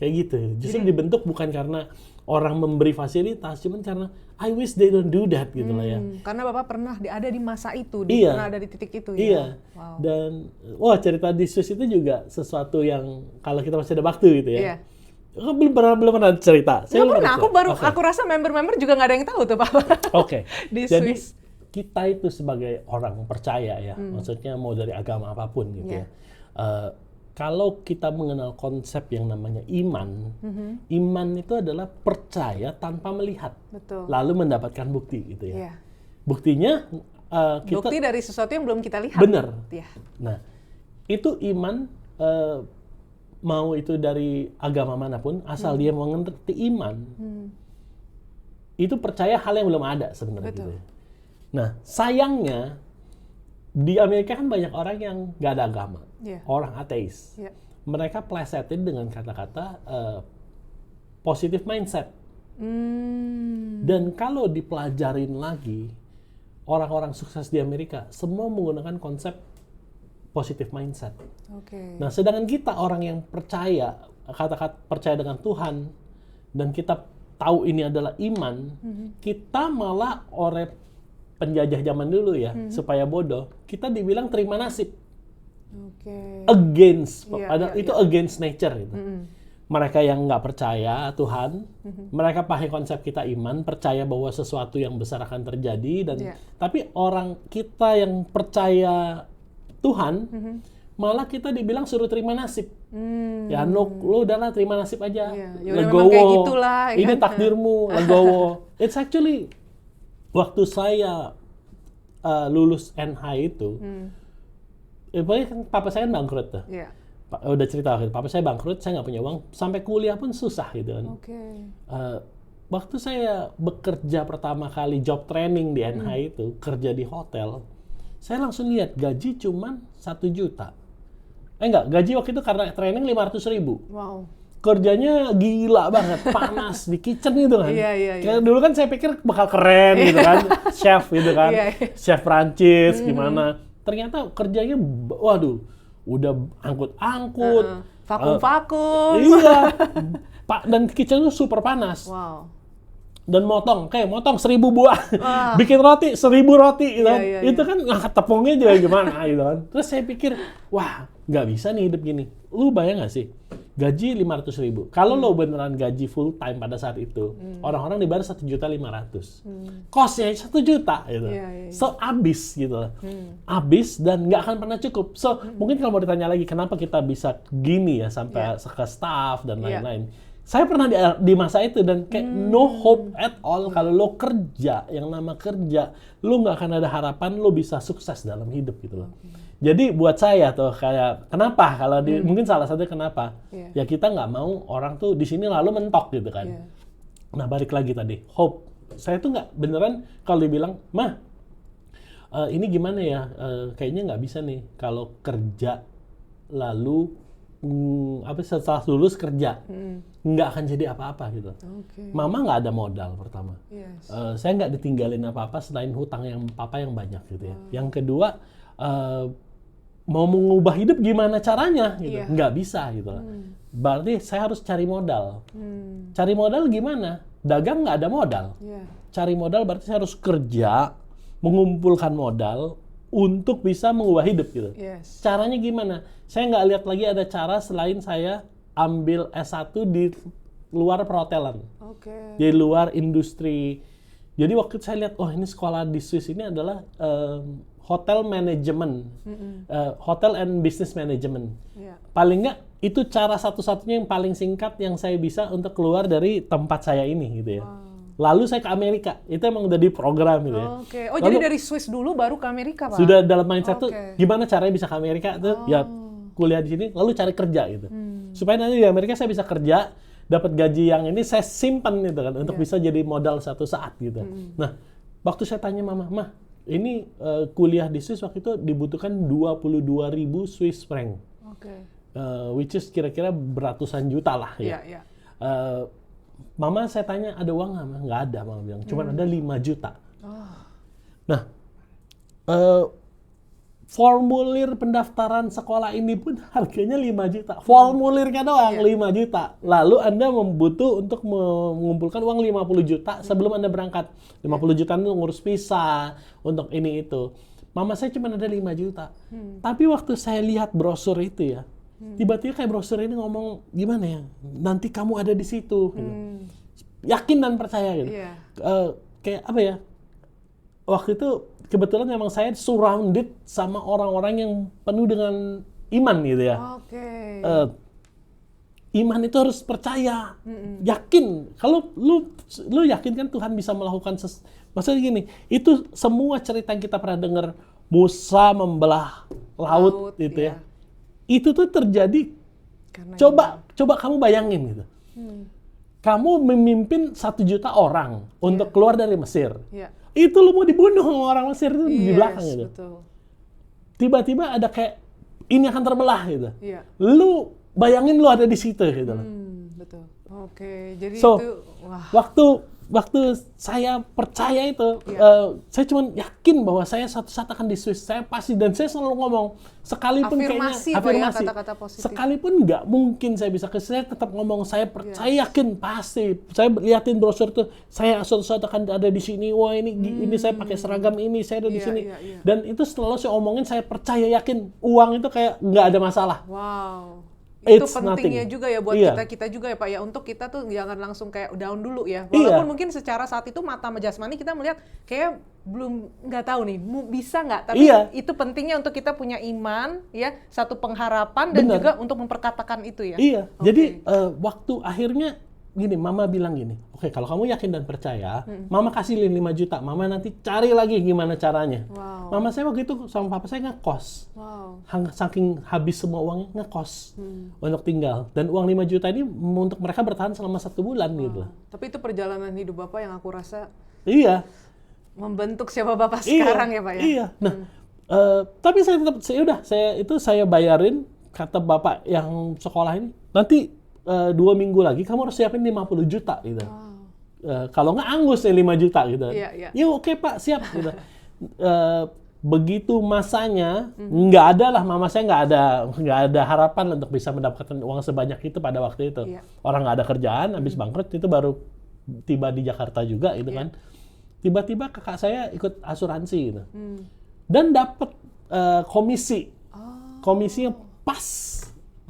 Kayak gitu. Justru dibentuk bukan karena orang memberi fasilitas, cuman karena I wish they don't do that gitu lah ya. Karena Bapak pernah ada di masa itu, pernah ada di titik itu ya. Iya. Dan cerita di Swiss itu juga sesuatu yang kalau kita masih ada waktu gitu ya. Belum pernah cerita. Saya belum pernah. Aku rasa member-member juga nggak ada yang tahu tuh Pak. Di Jadi Swiss. Kita itu sebagai orang percaya ya, maksudnya mau dari agama apapun gitu ya. Kalau kita mengenal konsep yang namanya iman, iman itu adalah percaya tanpa melihat, lalu mendapatkan bukti gitu ya. Buktinya bukti dari sesuatu yang belum kita lihat. Benar. Nah, itu iman mau itu dari agama manapun, asal dia mengerti iman, itu percaya hal yang belum ada sebenarnya. Gitu. Nah, sayangnya di Amerika kan banyak orang yang nggak ada agama, orang ateis. Mereka plesetin dengan kata-kata positive mindset. Dan kalau dipelajarin lagi, orang-orang sukses di Amerika semua menggunakan konsep positive mindset. Oke. Nah, sedangkan kita orang yang percaya, kata-kata percaya dengan Tuhan, dan kita tahu ini adalah iman, kita malah oleh penjajah zaman dulu ya, supaya bodoh, kita dibilang terima nasib. Oke. Against, Iya, padahal iya, itu iya. against nature gitu. Mereka yang nggak percaya Tuhan, mereka pakai konsep kita iman, percaya bahwa sesuatu yang besar akan terjadi, dan Iya. tapi orang kita yang percaya Tuhan, malah kita dibilang suruh terima nasib. Ya Nuk, lu udahlah terima nasib aja. Iya, ya udah memang kayak gitulah, ya Ini kan? takdirmu, legowo. It's actually waktu saya lulus NH itu, pokoknya kan papa saya kan bangkrut tuh. Iya. Udah cerita, papa saya bangkrut, saya nggak punya uang, sampai kuliah pun susah gitu kan. Oke. Waktu saya bekerja pertama kali job training di NH itu, kerja di hotel, saya langsung lihat gaji cuman 1 juta. Enggak, gaji waktu itu karena training 500.000. Wow. Kerjanya gila banget, panas di kitchen gitu kan. Iya, iya, iya. Kayak dulu kan saya pikir bakal keren gitu kan, chef gitu kan, Iya, iya. chef Prancis gimana. Ternyata kerjanya, waduh, udah angkut-angkut. Vakum-vakum. Iya, Pak, dan kitchen itu super panas. Wow. Dan motong 1.000 buah, Wah. bikin roti 1.000 roti gitu kan. Iya, iya, Itu kan ngangkat tepungnya juga gimana gitu kan. Terus saya pikir, wah nggak bisa nih hidup gini. Lu bayang nggak sih, gaji 500.000. Kalau lo beneran gaji full time pada saat itu, orang-orang dibayar 1.500.000. Kosnya 1 juta gitu. Iya, iya, iya. So abis gitu loh. Abis dan nggak akan pernah cukup. So mungkin kalau mau ditanya lagi kenapa kita bisa gini ya sampai ke staff dan Iya. lain-lain. Saya pernah di masa itu dan kayak no hope at all. Kalau lo kerja, yang nama kerja, lo nggak akan ada harapan lo bisa sukses dalam hidup gitu loh. Jadi buat saya tuh kayak kenapa kalau mungkin salah satu kenapa Iya. ya kita nggak mau orang tuh di sini lalu mentok gitu kan. Iya. Nah balik lagi tadi hope. Saya tuh nggak beneran kalau dibilang mah ini gimana ya, kayaknya nggak bisa nih kalau kerja lalu setelah lulus kerja nggak akan jadi apa-apa gitu. Oke. Mama nggak ada modal pertama. Yes. Saya nggak ditinggalin apa-apa selain hutang yang papa yang banyak gitu ya. Yang kedua mau mengubah hidup gimana caranya gitu, Iya. nggak bisa gitu. Berarti saya harus cari modal. Cari modal gimana? Dagang nggak ada modal. Iya. Cari modal berarti saya harus kerja, mengumpulkan modal untuk bisa mengubah hidup gitu. Yes. Caranya gimana? Saya nggak lihat lagi ada cara selain saya ambil S1 di luar perhotelan, Oke. di luar industri. Jadi waktu itu saya lihat, oh ini sekolah di Swiss ini adalah hotel management, hotel and business management. Iya. Paling nggak itu cara satu-satunya yang paling singkat yang saya bisa untuk keluar dari tempat saya ini gitu ya. Lalu saya ke Amerika, itu emang udah diprogram gitu ya. Oke. Oh, Lalu jadi dari Swiss dulu baru ke Amerika, Pak? sudah dalam mindset tuh Oke. gimana caranya bisa ke Amerika tuh ya kuliah di sini lalu cari kerja gitu. Supaya nanti di Amerika saya bisa kerja, dapat gaji yang ini saya simpan gitu kan untuk bisa jadi modal satu saat gitu. Nah, waktu saya tanya mama, "Mah, ini kuliah di Swiss waktu itu dibutuhkan 22.000 Swiss franc." Oke. Which is kira-kira beratusan juta lah Iya, ya. iya. Mama saya tanya ada uang nggak? Nggak ada, mama bilang. Cuman ada 5 juta. Nah, formulir pendaftaran sekolah ini pun harganya 5 juta. Formulirnya doang 5 juta. Lalu Anda membutuh untuk mengumpulkan uang 50 juta sebelum Anda berangkat. 50 juta itu ngurus visa, untuk ini itu. Mama saya cuma ada 5 juta. Tapi waktu saya lihat brosur itu ya, tiba-tiba kayak brosur ini ngomong gimana ya, nanti kamu ada di situ. Gitu. Yakin dan percaya gitu. Iya. Kayak apa ya, waktu itu kebetulan memang saya surrounded sama orang-orang yang penuh dengan iman gitu ya. Oke. Iman itu harus percaya, yakin. Kalau lu yakin kan Tuhan bisa melakukan maksudnya gini, itu semua cerita yang kita pernah dengar, Musa membelah laut gitu ya. Itu tuh terjadi. Karena Coba kamu bayangin gitu. Kamu memimpin 1 juta orang untuk keluar dari Mesir. Iya. Itu lu mau dibunuh sama orang Mesir itu di Yes, belakang gitu. betul. Tiba-tiba ada kayak ini akan terbelah gitu. Iya. Lu bayangin lu ada di situ gitu loh. Betul. Oke, jadi So, itu wah. waktu waktu saya percaya itu, saya cuma yakin bahwa saya suatu saat akan di Swiss. Saya pasti, dan saya selalu ngomong, sekalipun afirmasi, kayaknya, kata-kata positif. sekalipun nggak mungkin saya bisa saya tetap ngomong, saya yakin pasti. Saya liatin brosur tuh, saya suatu saat akan ada di sini. Wah ini saya pakai seragam ini, saya ada di sini. Dan itu selalu saya omongin, saya percaya, yakin uang itu kayak nggak ada masalah. Wow. Itu pentingnya nothing. juga ya buat kita juga ya Pak ya, untuk kita tuh jangan langsung kayak down dulu ya, walaupun mungkin secara saat itu mata jasmani kita melihat kayak belum, nggak tahu nih bisa nggak, tapi itu pentingnya untuk kita punya iman ya, satu pengharapan dan juga untuk memperkatakan itu ya. Jadi waktu akhirnya gini, Mama bilang gini, oke, kalau kamu yakin dan percaya, Mama kasihin 5 juta, Mama nanti cari lagi gimana caranya. Mama saya waktu itu sama Papa saya ngekos. Saking habis semua uangnya, ngekos untuk tinggal. Dan uang 5 juta ini untuk mereka bertahan selama 1 bulan gitu. Tapi itu perjalanan hidup Bapak yang aku rasa membentuk siapa Bapak sekarang ya Pak ya. Nah, tapi saya tetap, saya bayarin, kata Bapak yang sekolah ini, nanti 2 minggu lagi kamu harus siapin 50 juta gitu. Kalau nggak angus 5 juta gitu. Ya oke Pak, siap gitu. Begitu masanya, nggak ada lah, Mama saya nggak ada harapan untuk bisa mendapatkan uang sebanyak itu pada waktu itu. Orang nggak ada kerjaan, habis bangkrut, itu baru tiba di Jakarta juga gitu kan. Tiba-tiba kakak saya ikut asuransi gitu. Dan dapat komisinya pas.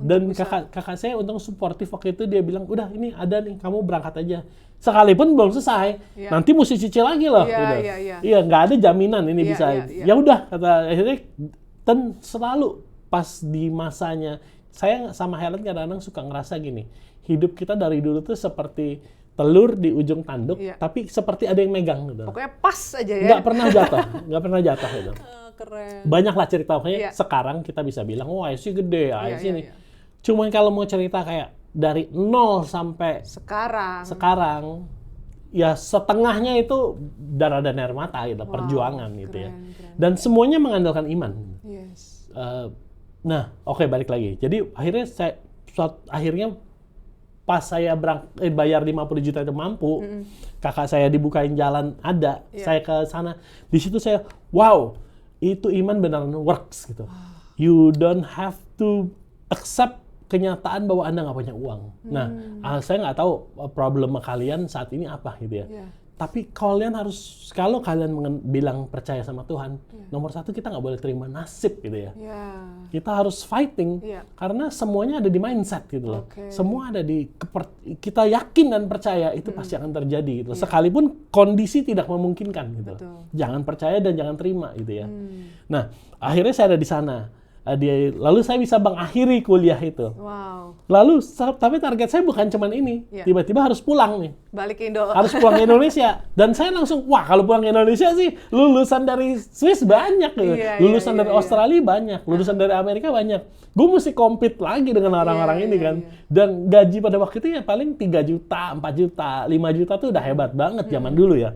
Dan kakak saya untung suportif waktu itu, dia bilang, udah ini ada nih, kamu berangkat aja. Sekalipun belum selesai, nanti mesti cicil lagi loh. Iya, nggak ada jaminan ini bisa. Ya udah, kata akhirnya, dan selalu pas di masanya, saya sama Helen kadang-kadang suka ngerasa gini, hidup kita dari dulu tuh seperti telur di ujung tanduk, tapi seperti ada yang megang gitu. Pokoknya pas aja ya. Nggak pernah jatuh gitu. Keren. Banyak lah cerita, makanya sekarang kita bisa bilang, wah IC gede, IC ini. Cuman kalau mau cerita kayak dari 0 sampai sekarang, ya setengahnya itu darah dan air mata gitu, perjuangan gitu ya. Dan semuanya mengandalkan iman. Nah, oke, balik lagi. Jadi akhirnya pas saya bayar 50 juta itu mampu, kakak saya dibukain jalan ada, saya ke sana. Di situ saya, wow, itu iman beneran works gitu. You don't have to accept kenyataan bahwa Anda nggak punya uang. Nah, saya nggak tahu problem kalian saat ini apa gitu ya. Tapi kalau kalian bilang percaya sama Tuhan, nomor 1 kita nggak boleh terima nasib gitu ya. Kita harus fighting karena semuanya ada di mindset gitu loh. Semua ada kita yakin dan percaya itu pasti akan terjadi gitu. Sekalipun kondisi tidak memungkinkan gitu. Jangan percaya dan jangan terima gitu ya. Nah, akhirnya saya ada di sana. Lalu saya bisa mengakhiri kuliah itu. Lalu, tapi target saya bukan cuma ini. Tiba-tiba harus pulang nih. Balik ke Indo. Harus pulang ke Indonesia. Dan saya langsung, wah kalau pulang ke Indonesia sih, lulusan dari Swiss banyak. Gitu. Lulusan dari Australia banyak. Lulusan dari Amerika banyak. Gue mesti compete lagi dengan orang-orang ini kan. Dan gaji pada waktu itu ya paling 3 juta, 4 juta, 5 juta tuh udah hebat banget zaman dulu ya.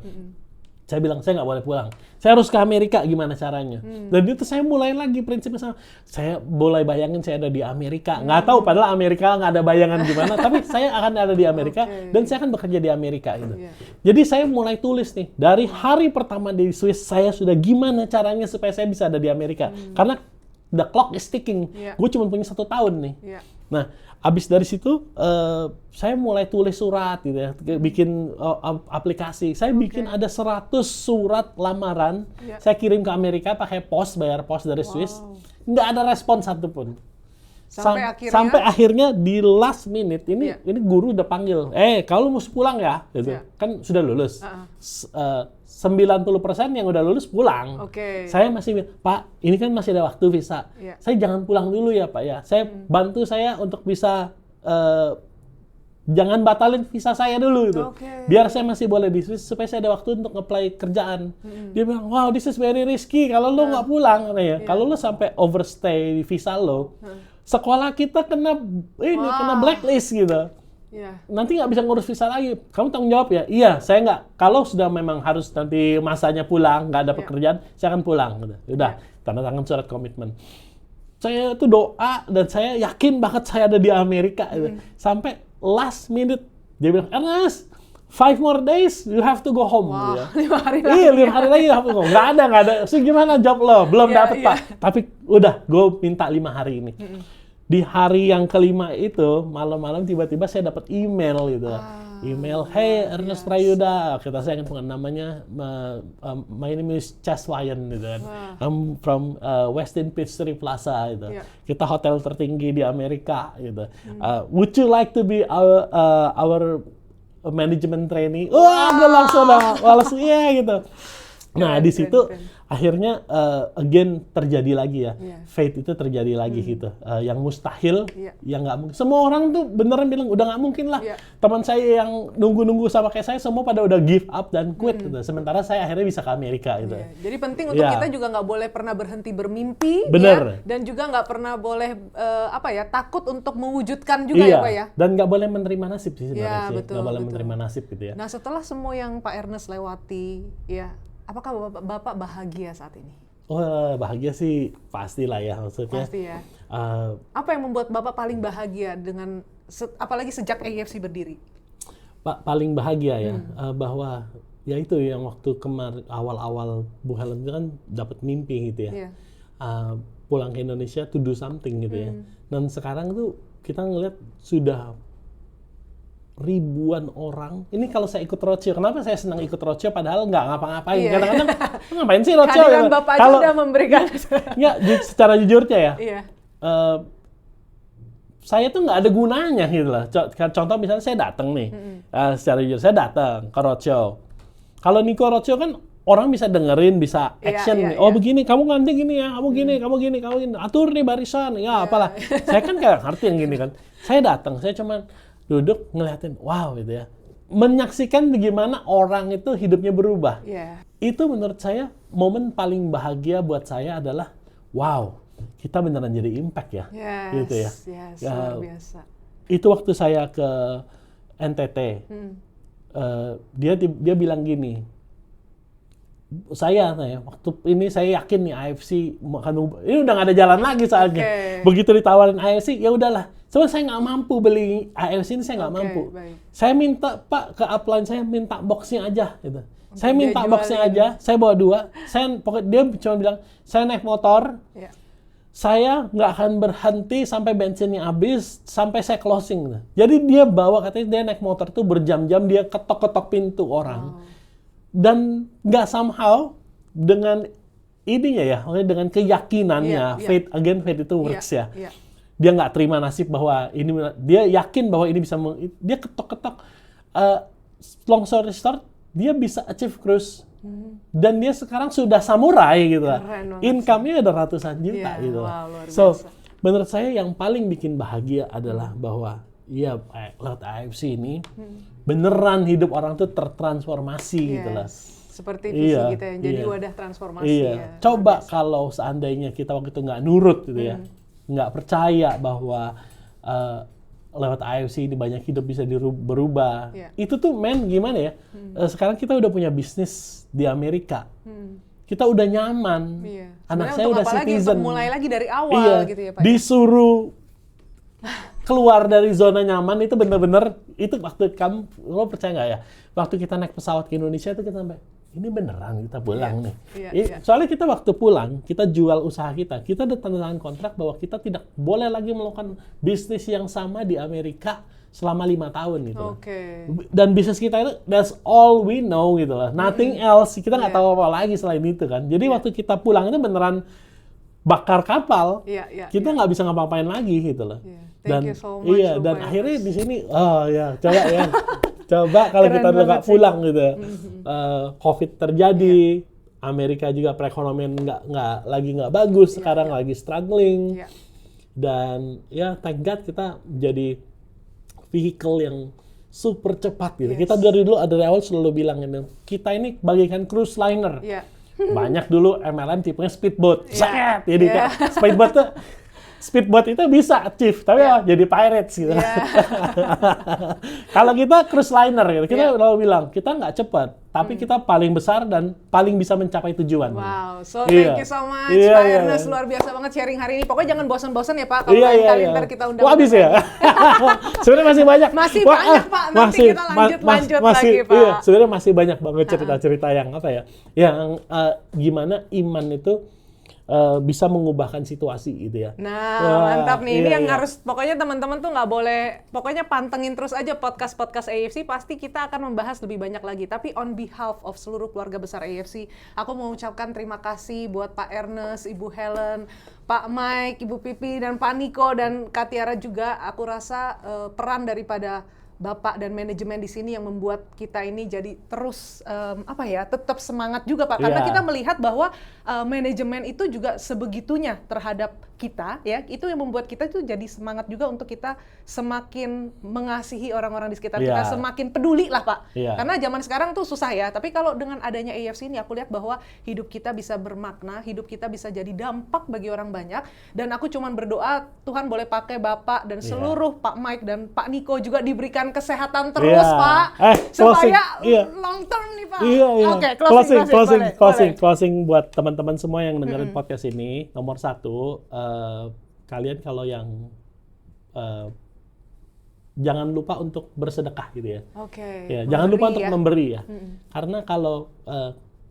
Saya bilang, saya nggak boleh pulang. Saya harus ke Amerika, gimana caranya? Dan itu saya mulai lagi prinsipnya sama. Saya mulai bayangin saya ada di Amerika. Nggak tahu, padahal Amerika nggak ada bayangan gimana. Tapi saya akan ada di Amerika, dan saya akan bekerja di Amerika. Gitu. Jadi saya mulai tulis nih. Dari hari pertama di Swiss, saya sudah gimana caranya supaya saya bisa ada di Amerika. Karena the clock is ticking. Gue cuma punya 1 tahun nih. Nah, abis dari situ, saya mulai tulis surat gitu ya, bikin aplikasi. Saya bikin ada 100 surat lamaran, saya kirim ke Amerika pakai bayar pos dari Swiss. Nggak ada respon satupun. Sampai akhirnya di last minute, ini guru udah panggil, kalau mesti pulang ya, gitu. Kan sudah lulus. 90% yang udah lulus pulang. Saya masih bilang, Pak, ini kan masih ada waktu visa. Saya jangan pulang dulu ya Pak ya. Saya bantu saya untuk bisa jangan batalin visa saya dulu itu. Biar saya masih boleh di Swiss supaya saya ada waktu untuk apply kerjaan. Dia bilang, wow, this is very risky kalau lo nggak pulang ya. Kalau lo sampai overstay visa lo, sekolah kita kena blacklist gitu. Nanti nggak bisa ngurus visa lagi. Kamu tanggung jawab ya? Iya, saya nggak. Kalau sudah memang harus nanti masanya pulang, nggak ada pekerjaan, saya akan pulang. Udah, tanda tangan surat komitmen. Saya itu doa dan saya yakin banget saya ada di Amerika. Sampai last minute dia bilang, Ernest, 5 more days, you have to go home. Wow, Gitu ya. 5 hari lagi. Iya, 5 hari lagi you have to go. Nggak ada. So, gimana job lo? Belum dapet, Pak. Tapi udah, gue minta 5 hari ini. Di hari yang kelima itu, malam-malam tiba-tiba saya dapat email gitu. Email, hey Ernest Prayuda, kita saya ingat namanya, my name is Chas Wayan gitu kan. I'm from Westin Peachtree Plaza gitu. Kita hotel tertinggi di Amerika gitu. Would you like to be our management trainee? Wah, gue langsung iya gitu. Nah, di situ akhirnya again terjadi lagi ya. Fate itu terjadi lagi gitu. Yang mustahil, yang nggak mungkin. Semua orang tuh beneran bilang udah nggak mungkin lah. Teman saya yang nunggu-nunggu sama kayak saya semua pada udah give up dan quit gitu. Sementara saya akhirnya bisa ke Amerika gitu. Jadi penting untuk kita juga nggak boleh pernah berhenti bermimpi. Bener. Ya? Dan juga nggak pernah boleh takut untuk mewujudkan juga ya Pak ya. Dan nggak boleh menerima nasib sih sebenarnya sih. Betul, nggak boleh menerima nasib gitu ya. Nah setelah semua yang Pak Ernest lewati, ya apakah Bapak bahagia saat ini? Oh, bahagia sih pastilah ya maksudnya. Pasti ya. Apa yang membuat Bapak paling bahagia dengan apalagi sejak AFC berdiri? Paling bahagia ya bahwa ya itu yang waktu kemarin awal-awal Bu Helen itu kan dapat mimpi gitu ya. Pulang ke Indonesia to do something gitu ya. Dan sekarang tuh kita ngelihat sudah ribuan orang. Ini kalau saya ikut roadshow, kenapa saya senang ikut roadshow padahal nggak ngapa-ngapain. Kadang-kadang ngapain sih roadshow? Kehadiran Bapak aja udah memberikan. Ya, secara jujurnya ya. Iya. Saya tuh nggak ada gunanya gitu lah. Contoh misalnya saya datang nih, secara jujur saya datang ke roadshow. Kalau Niko roadshow kan orang bisa dengerin, bisa action. Begini, kamu nanti gini ya, kamu gini, kamu gini, atur nih barisan, ya apalah. Saya kan kayak ngerti yang gini kan. Saya datang, saya cuman duduk ngeliatin, wow gitu ya. Menyaksikan bagaimana orang itu hidupnya berubah. Itu menurut saya momen paling bahagia buat saya adalah, wow, kita beneran jadi impact ya. Gitu ya. Luar biasa. Itu waktu saya ke NTT, dia bilang gini, saya waktu ini saya yakin nih AFC ini udah nggak ada jalan lagi soalnya. Begitu ditawarin AFC, ya udahlah. Soalnya saya nggak mampu beli AFC ini, saya nggak mampu. Saya minta Pak ke upline saya minta boxnya aja gitu. Saya minta boxnya aja, saya bawa 2. Dia cuma bilang saya naik motor, saya nggak akan berhenti sampai bensinnya habis, sampai saya closing. Jadi dia bawa, katanya dia naik motor tuh berjam-jam, dia ketok-ketok pintu orang. Dan nggak somehow dengan ininya ya, dengan keyakinannya, fate itu works ya. Dia nggak terima nasib bahwa ini, dia yakin bahwa ini bisa, dia ketok-ketok. Long story short, dia bisa achieve cruise. Dan dia sekarang sudah samurai gitu lah. Income-nya ada ratusan juta gitu lah. So, menurut saya yang paling bikin bahagia adalah bahwa ya lewat AFC ini beneran hidup orang tuh tertransformasi gitu lah. Seperti visi kita yang jadi wadah transformasi ya. Coba kalau seandainya kita waktu itu nggak nurut gitu ya, nggak percaya bahwa lewat AFC ini banyak hidup bisa berubah. Itu tuh gimana ya? Sekarang kita udah punya bisnis di Amerika. Kita udah nyaman. Anak saya udah citizen. Untuk mulai lagi dari awal gitu ya Pak. Disuruh keluar dari zona nyaman itu bener-bener, itu waktu lo percaya nggak ya? Waktu kita naik pesawat ke Indonesia itu kita sampai, ini beneran kita pulang nih. Soalnya kita waktu pulang, kita jual usaha kita ada tanda tangan kontrak bahwa kita tidak boleh lagi melakukan bisnis yang sama di Amerika selama 5 tahun gitu. Dan bisnis kita itu, that's all we know gitu lah. Nothing else, kita nggak tahu apa lagi selain itu kan. Jadi waktu kita pulang itu beneran bakar kapal, kita nggak bisa ngapa-ngapain lagi gitu loh. Dan dan akhirnya di sini, coba ya. Coba kalau kita udah nggak pulang gitu, COVID terjadi, Amerika juga perekonomian nggak bagus, sekarang lagi struggling, dan ya thank God kita jadi vehicle yang super cepat gitu. Kita dari awal selalu bilang ini, kita ini bagaikan cruise liner. Banyak dulu MLM tipenya speedboat, jadi speedboat tuh speedboat itu bisa achieve, tapi jadi pirates gitu. Kalau kita cruise liner gitu, kita udah bilang kita nggak cepat, tapi kita paling besar dan paling bisa mencapai tujuan. Wow, so thank you so much Pak Ernest, luar biasa banget sharing hari ini. Pokoknya jangan bosan-bosan ya Pak, kalau lain kali ntar kita undang. Wah, habis ya? Sebenarnya masih banyak. Masih banyak Pak, nanti kita lanjut lagi Pak. Iya, sebenarnya masih banyak banget cerita-cerita yang apa ya, yang gimana iman itu bisa mengubahkan situasi gitu ya. Nah, mantap nih. Ini yang harus, pokoknya teman-teman tuh nggak boleh, pokoknya pantengin terus aja podcast-podcast AFC, pasti kita akan membahas lebih banyak lagi. Tapi on behalf of seluruh keluarga besar AFC, aku mau ucapkan terima kasih buat Pak Ernest, Ibu Helen, Pak Mike, Ibu Pipi, dan Pak Niko, dan Kak Tiara juga. Aku rasa peran daripada Bapak dan manajemen di sini yang membuat kita ini jadi terus tetap semangat juga Pak, karena kita melihat bahwa manajemen itu juga sebegitunya terhadap kita ya, itu yang membuat kita itu jadi semangat juga untuk kita semakin mengasihi orang-orang di sekitar kita, semakin peduli lah Pak, karena zaman sekarang tuh susah ya, tapi kalau dengan adanya AFC ini aku lihat bahwa hidup kita bisa bermakna, hidup kita bisa jadi dampak bagi orang banyak, dan aku cuman berdoa Tuhan boleh pakai Bapak dan seluruh Pak Mike dan Pak Niko juga diberikan kesehatan terus Pak, supaya long term nih Pak. Oke, closing buat teman-teman semua yang dengerin podcast ini. Nomor 1, kalian kalau yang jangan lupa untuk bersedekah gitu ya. Jangan lupa untuk memberi ya. Karena kalau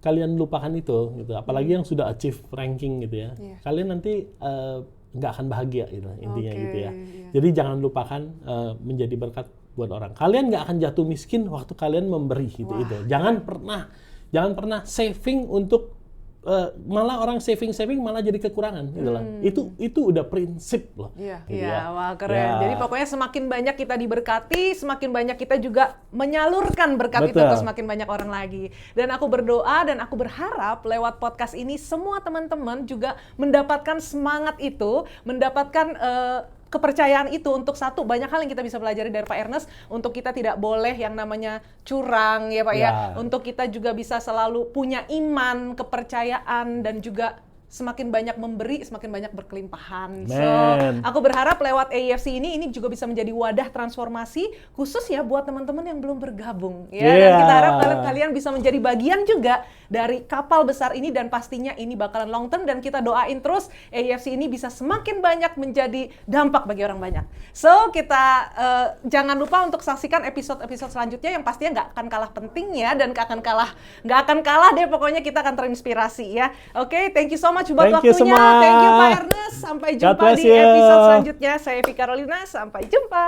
kalian lupakan itu gitu, apalagi yang sudah achieve ranking gitu ya, kalian nanti nggak akan bahagia gitu intinya gitu ya. Jadi jangan lupakan menjadi berkat buat orang. Kalian nggak akan jatuh miskin waktu kalian memberi gitu itu. Jangan pernah saving untuk malah orang saving malah jadi kekurangan gitu lah. Itu udah prinsip loh. Wah keren. Jadi pokoknya semakin banyak kita diberkati, semakin banyak kita juga menyalurkan berkat itu ke semakin banyak orang lagi. Dan aku berdoa dan aku berharap lewat podcast ini semua teman-teman juga mendapatkan semangat itu, mendapatkan kepercayaan itu untuk satu, banyak hal yang kita bisa pelajari dari Pak Ernest, untuk kita tidak boleh yang namanya curang ya Pak ya, untuk kita juga bisa selalu punya iman, kepercayaan, dan juga semakin banyak memberi, semakin banyak berkelimpahan. So, aku berharap lewat AFC ini juga bisa menjadi wadah transformasi khusus ya buat teman-teman yang belum bergabung. Dan kita harap kalian bisa menjadi bagian juga dari kapal besar ini, dan pastinya ini bakalan long term, dan kita doain terus AFC ini bisa semakin banyak menjadi dampak bagi orang banyak. So, kita jangan lupa untuk saksikan episode-episode selanjutnya yang pastinya nggak akan kalah pentingnya, dan nggak akan kalah deh, pokoknya kita akan terinspirasi ya. Oke, thank you so much buat waktunya. Thank you Pak Ernest. Sampai jumpa di episode selanjutnya. Saya Evi Carolina. Sampai jumpa.